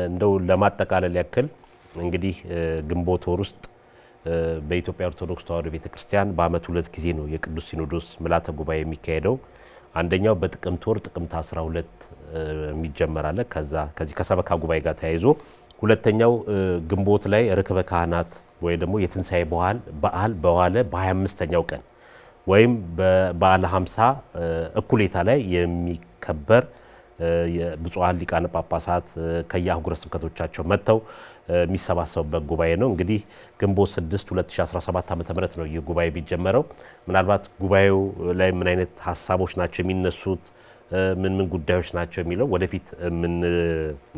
እንደው ለማጠቃለል ያክል እንግዲህ ግንቦት ወር ውስጥ በኢትዮጵያ ኦርቶዶክስ ተዋሕዶ ቤተክርስቲያን በአመት 2 ጊዜ ነው የቅዱስ ሲኖዶስ ምልዓተ ጉባኤ የሚካሄደው። አንደኛው በጥቅምት ወር ጥቅምት 12 የሚጀመር አለ ከዚህ ከሰበካ ጉባኤ ጋር ተያይዞ፣ ሁለተኛው ግንቦት ላይ ርክበ ካህናት ወይ ደግሞ የትንሳኤ በዓል በዋለ በ25ኛው ቀን ወይም በበዓለ 50 እኩሌታ ላይ የሚከበር የብፁዓን ሊቃነ ጳጳሳት ከየአህጉረ ስብከቶቻቸው መጥተው የሚሰባሰቡበት ጉባኤ ነው። እንግዲህ ግንቦት 6 2017 ዓ.ም ነው ይህ ጉባኤ ቢጀመረው። ምናልባት ጉባኤው ላይ ምን አይነት ሀሳቦች ናቸው የሚነሱት፣ ምን ጉዳዮች ናቸው የሚለው ወደፊት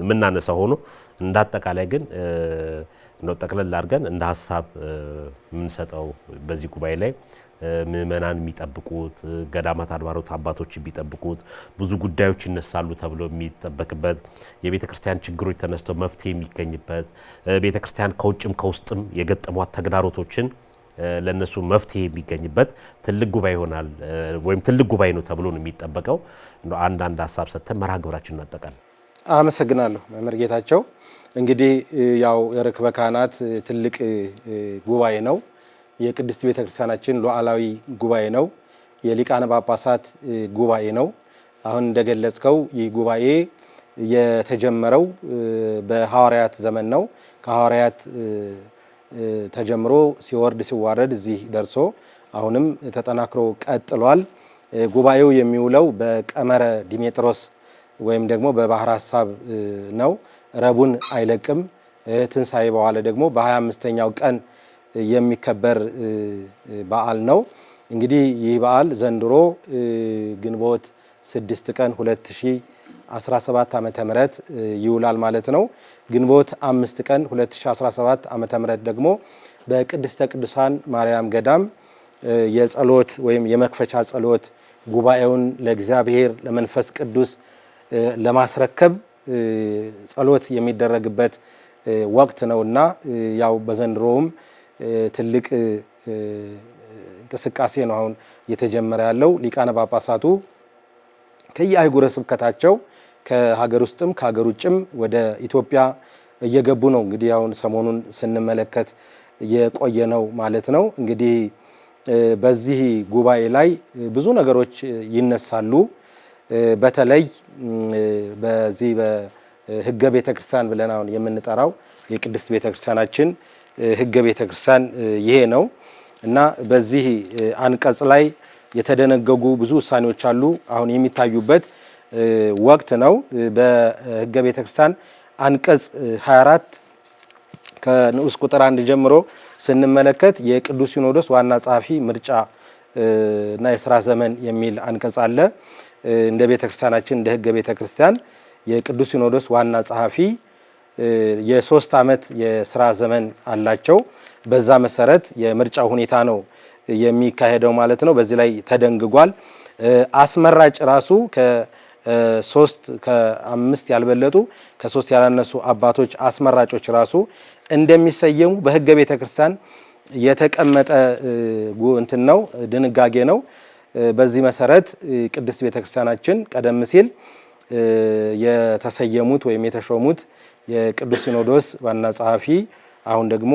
የምናነሳው ሆኖ እንዳጠቃላይ ግን ነው ጠቅለል አድርገን እንደ ሀሳብ የምንሰጠው በዚህ ጉባኤ ላይ ምእመናን የሚጠብቁት ገዳማት አድባራት አባቶች የሚጠብቁት ብዙ ጉዳዮች ይነሳሉ ተብሎ የሚጠበቅበት የቤተ ክርስቲያን ችግሮች ተነስተው መፍትሄ የሚገኝበት ቤተ ክርስቲያን ከውጭም ከውስጥም የገጠሟት ተግዳሮቶችን ለነሱ መፍትሄ የሚገኝበት ትልቅ ጉባኤ ይሆናል ወይም ትልቅ ጉባኤ ነው ተብሎ ነው የሚጠበቀው። አንዳንድ ሀሳብ ሰጥተን መርሃ ግብራችን እናጠቃለን። አመሰግናለሁ መምህር ጌታቸው። እንግዲህ ያው የርክበ ካህናት ትልቅ ጉባኤ ነው። የቅድስት ቤተክርስቲያናችን ሉዓላዊ ጉባኤ ነው። የሊቃነ ጳጳሳት ጉባኤ ነው። አሁን እንደገለጽከው ይህ ጉባኤ የተጀመረው በሐዋርያት ዘመን ነው። ከሐዋርያት ተጀምሮ ሲወርድ ሲዋረድ እዚህ ደርሶ አሁንም ተጠናክሮ ቀጥሏል። ጉባኤው የሚውለው በቀመረ ዲሜጥሮስ ወይም ደግሞ በባህር ሐሳብ ነው። ረቡን አይለቅም። ትንሣኤ በኋላ ደግሞ በ25ኛው ቀን የሚከበር በዓል ነው። እንግዲህ ይህ በዓል ዘንድሮ ግንቦት 6 ቀን 2017 ዓመተ ምህረት ይውላል ማለት ነው። ግንቦት 5 ቀን 2017 ዓመተ ምህረት ደግሞ በቅድስተ ቅዱሳን ማርያም ገዳም የጸሎት ወይም የመክፈቻ ጸሎት ጉባኤውን ለእግዚአብሔር ለመንፈስ ቅዱስ ለማስረከብ ጸሎት የሚደረግበት ወቅት ነውና ያው በዘንድሮውም ትልቅ እንቅስቃሴ ነው አሁን እየተጀመረ ያለው። ሊቃነ ጳጳሳቱ ከየአህጉረ ስብከታቸው ከሀገር ውስጥም ከሀገር ውጭም ወደ ኢትዮጵያ እየገቡ ነው። እንግዲህ አሁን ሰሞኑን ስንመለከት የቆየ ነው ማለት ነው። እንግዲህ በዚህ ጉባኤ ላይ ብዙ ነገሮች ይነሳሉ። በተለይ በዚህ በሕገ ቤተክርስቲያን ብለን አሁን የምንጠራው የቅድስት ቤተክርስቲያናችን ሕገ ቤተክርስቲያን ይሄ ነው እና በዚህ አንቀጽ ላይ የተደነገጉ ብዙ ውሳኔዎች አሉ። አሁን የሚታዩበት ወቅት ነው። በሕገ ቤተክርስቲያን አንቀጽ 24 ከንዑስ ቁጥር 1 ጀምሮ ስንመለከት የቅዱስ ሲኖዶስ ዋና ጸሐፊ ምርጫ እና የስራ ዘመን የሚል አንቀጽ አለ። እንደ ቤተክርስቲያናችን እንደ ሕገ ቤተክርስቲያን የቅዱስ ሲኖዶስ ዋና ጸሐፊ የ3 ዓመት የስራ ዘመን አላቸው። በዛ መሰረት የምርጫው ሁኔታ ነው የሚካሄደው ማለት ነው። በዚህ ላይ ተደንግጓል። አስመራጭ ራሱ ከ5 ያልበለጡ ከ3 ያላነሱ አባቶች አስመራጮች ራሱ እንደሚሰየሙ በሕገ ቤተክርስቲያን የተቀመጠ እንትን ነው ድንጋጌ ነው። በዚህ መሰረት ቅድስት ቤተክርስቲያናችን ቀደም ሲል የተሰየሙት ወይም የተሾሙት የቅዱስ ሲኖዶስ ዋና ጸሐፊ አሁን ደግሞ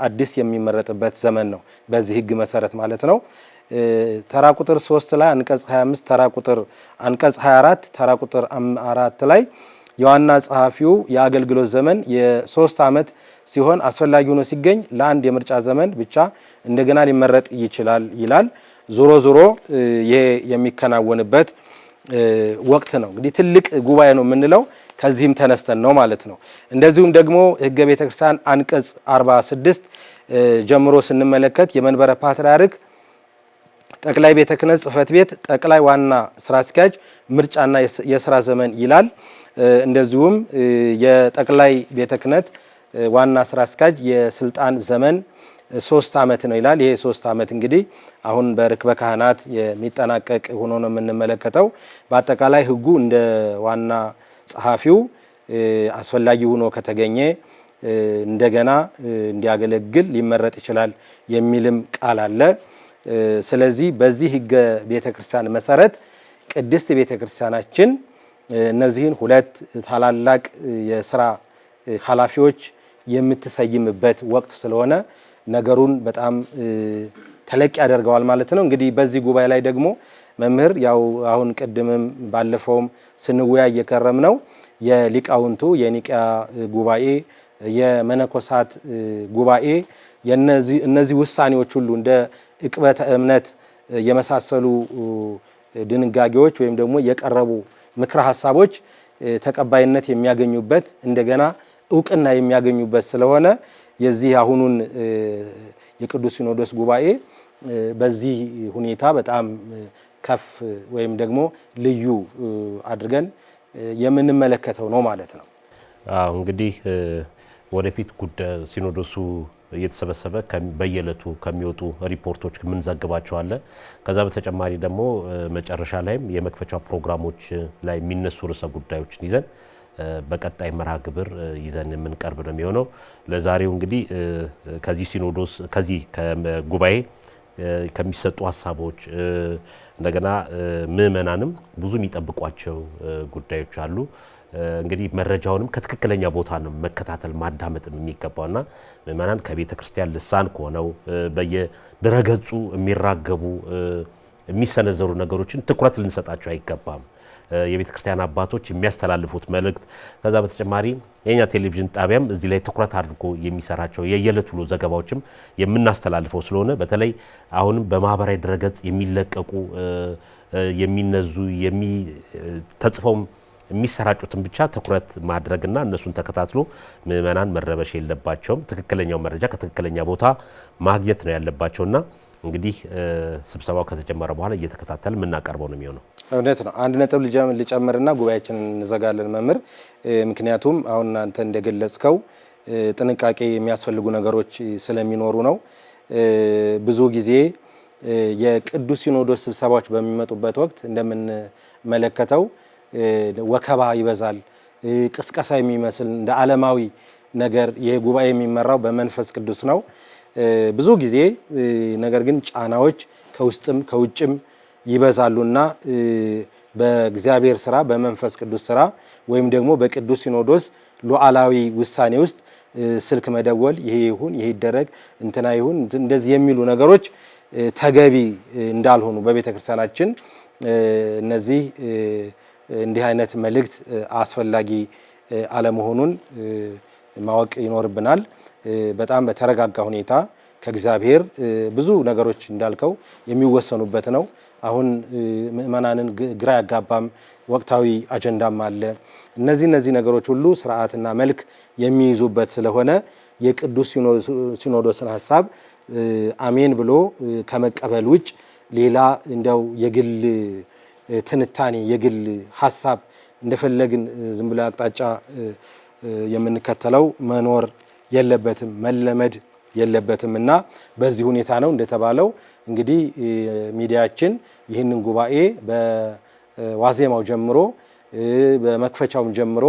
አዲስ የሚመረጥበት ዘመን ነው። በዚህ ሕግ መሰረት ማለት ነው። ተራ ቁጥር 3 ላይ አንቀጽ 25 ተራ ቁጥር አንቀጽ 24 ተራ ቁጥር 4 ላይ የዋና ጸሐፊው የአገልግሎት ዘመን የ3 ዓመት ሲሆን አስፈላጊ ሆኖ ሲገኝ ለአንድ የምርጫ ዘመን ብቻ እንደገና ሊመረጥ ይችላል ይላል። ዞሮ ዞሮ ይሄ የሚከናወንበት ወቅት ነው። እንግዲህ ትልቅ ጉባኤ ነው የምንለው ከዚህም ተነስተን ነው ማለት ነው። እንደዚሁም ደግሞ ሕገ ቤተክርስቲያን አንቀጽ 46 ጀምሮ ስንመለከት የመንበረ ፓትርያርክ ጠቅላይ ቤተ ክህነት ጽሕፈት ቤት ጠቅላይ ዋና ስራ አስኪያጅ ምርጫና የስራ ዘመን ይላል። እንደዚሁም የጠቅላይ ቤተ ክህነት ዋና ስራ አስኪያጅ የስልጣን ዘመን 3 ዓመት ነው ይላል። ይሄ 3 ዓመት እንግዲህ አሁን በርክበ ካህናት የሚጠናቀቅ ሆኖ ነው የምንመለከተው። በአጠቃላይ ሕጉ እንደ ዋና ጸሐፊው አስፈላጊ ሆኖ ከተገኘ እንደገና እንዲያገለግል ሊመረጥ ይችላል የሚልም ቃል አለ። ስለዚህ በዚህ ሕገ ቤተክርስቲያን መሰረት ቅድስት ቤተክርስቲያናችን እነዚህን ሁለት ታላላቅ የስራ ኃላፊዎች የምትሰይምበት ወቅት ስለሆነ ነገሩን በጣም ተለቅ ያደርገዋል ማለት ነው። እንግዲህ በዚህ ጉባኤ ላይ ደግሞ መምህር ያው አሁን ቅድምም ባለፈውም ስንወያይ የከረም ነው የሊቃውንቱ የኒቂያ ጉባኤ የመነኮሳት ጉባኤ እነዚህ ውሳኔዎች ሁሉ እንደ ዕቅበተ እምነት የመሳሰሉ ድንጋጌዎች ወይም ደግሞ የቀረቡ ምክረ ሀሳቦች ተቀባይነት የሚያገኙበት እንደገና እውቅና የሚያገኙበት ስለሆነ የዚህ አሁኑን የቅዱስ ሲኖዶስ ጉባኤ በዚህ ሁኔታ በጣም ከፍ ወይም ደግሞ ልዩ አድርገን የምንመለከተው ነው ማለት ነው። አዎ እንግዲህ ወደፊት ጉዳይ ሲኖዶሱ እየተሰበሰበ በየዕለቱ ከሚወጡ ሪፖርቶች የምንዘግባቸዋለን። ከዛ በተጨማሪ ደግሞ መጨረሻ ላይም የመክፈቻ ፕሮግራሞች ላይ የሚነሱ ርዕሰ ጉዳዮችን ይዘን በቀጣይ መርሃ ግብር ይዘን የምንቀርብ ነው የሚሆነው። ለዛሬው እንግዲህ ከዚህ ሲኖዶስ ከዚህ ጉባኤ ከሚሰጡ ሀሳቦች እንደገና ምእመናንም ብዙ የሚጠብቋቸው ጉዳዮች አሉ። እንግዲህ መረጃውንም ከትክክለኛ ቦታ ነው መከታተል ማዳመጥ የሚገባውና ምእመናን ከቤተ ክርስቲያን ልሳን ከሆነው በየድረገጹ የሚራገቡ የሚሰነዘሩ ነገሮችን ትኩረት ልንሰጣቸው አይገባም። የቤተ ክርስቲያን አባቶች የሚያስተላልፉት መልእክት ከዛ በተጨማሪ የኛ ቴሌቪዥን ጣቢያም እዚህ ላይ ትኩረት አድርጎ የሚሰራቸው የየዕለት ውሎ ዘገባዎችም የምናስተላልፈው ስለሆነ በተለይ አሁንም በማህበራዊ ድረገጽ የሚለቀቁ የሚነዙ ተጽፈውም የሚሰራጩትን ብቻ ትኩረት ማድረግና እነሱን ተከታትሎ ምእመናን መረበሽ የለባቸውም። ትክክለኛው መረጃ ከትክክለኛ ቦታ ማግኘት ነው ያለባቸውና እንግዲህ ስብሰባው ከተጀመረ በኋላ እየተከታተል የምናቀርበው ነው የሚሆነው። እውነት ነው። አንድ ነጥብ ልጨምርና ጉባኤያችንን እንዘጋለን መምህር። ምክንያቱም አሁን አንተ እንደገለጽከው ጥንቃቄ የሚያስፈልጉ ነገሮች ስለሚኖሩ ነው። ብዙ ጊዜ የቅዱስ ሲኖዶስ ስብሰባዎች በሚመጡበት ወቅት እንደምንመለከተው ወከባ ይበዛል። ቅስቀሳ የሚመስል እንደ ዓለማዊ ነገር ይሄ ጉባኤ የሚመራው በመንፈስ ቅዱስ ነው ብዙ ጊዜ። ነገር ግን ጫናዎች ከውስጥም ከውጭም ይበዛሉና በእግዚአብሔር ስራ በመንፈስ ቅዱስ ስራ ወይም ደግሞ በቅዱስ ሲኖዶስ ሉዓላዊ ውሳኔ ውስጥ ስልክ መደወል ይሄ ይሁን ይሄ ይደረግ እንትና ይሁን እንደዚህ የሚሉ ነገሮች ተገቢ እንዳልሆኑ በቤተ ክርስቲያናችን እነዚህ እንዲህ አይነት መልእክት አስፈላጊ አለመሆኑን ማወቅ ይኖርብናል። በጣም በተረጋጋ ሁኔታ ከእግዚአብሔር ብዙ ነገሮች እንዳልከው የሚወሰኑበት ነው። አሁን ምእመናንን ግራ ያጋባም ወቅታዊ አጀንዳም አለ። እነዚህ ነገሮች ሁሉ ስርዓትና መልክ የሚይዙበት ስለሆነ የቅዱስ ሲኖዶስን ሀሳብ አሜን ብሎ ከመቀበል ውጭ ሌላ እንደው የግል ትንታኔ የግል ሀሳብ እንደፈለግን ዝም ብሎ አቅጣጫ የምንከተለው መኖር የለበትም መለመድ የለበትም እና በዚህ ሁኔታ ነው እንደተባለው እንግዲህ ሚዲያችን ይህንን ጉባኤ በዋዜማው ጀምሮ በመክፈቻውም ጀምሮ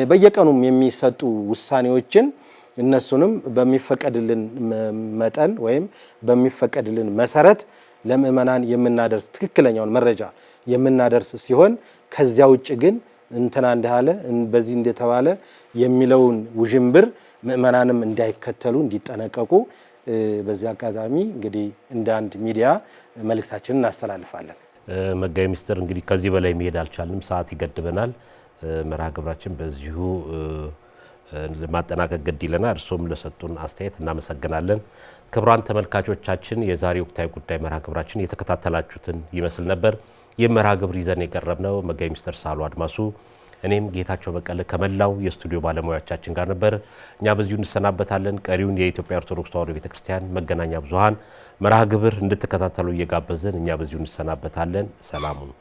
በየቀኑም የሚሰጡ ውሳኔዎችን እነሱንም በሚፈቀድልን መጠን ወይም በሚፈቀድልን መሰረት ለምእመናን የምናደርስ ትክክለኛውን መረጃ የምናደርስ ሲሆን ከዚያ ውጭ ግን እንትና እንዳለ በዚህ እንደተባለ የሚለውን ውዥንብር ምእመናንም እንዳይከተሉ እንዲጠነቀቁ በዚህ አጋጣሚ እንግዲህ እንደ አንድ ሚዲያ መልእክታችንን እናስተላልፋለን። መጋቢ ምስጢር እንግዲህ ከዚህ በላይ መሄድ አልቻልንም፣ ሰዓት ይገድበናል። መርሃ ግብራችን በዚሁ ለማጠናቀቅ ግድ ይለናል። እርሶም ለሰጡን አስተያየት እናመሰግናለን። ክቡራን ተመልካቾቻችን የዛሬ ወቅታዊ ጉዳይ መርሃ ግብራችን የተከታተላችሁትን ይመስል ነበር። ይህ መርሃ ግብር ይዘን የቀረብነው መጋቢ ምስጢር ሳህሉ አድማሱ እኔም ጌታቸው በቀለ ከመላው የስቱዲዮ ባለሙያዎቻችን ጋር ነበር። እኛ በዚሁ እንሰናበታለን። ቀሪውን የኢትዮጵያ ኦርቶዶክስ ተዋሕዶ ቤተክርስቲያን መገናኛ ብዙሃን መርሃ ግብር እንድትከታተሉ እየጋበዝን እኛ በዚሁ እንሰናበታለን። ሰላሙን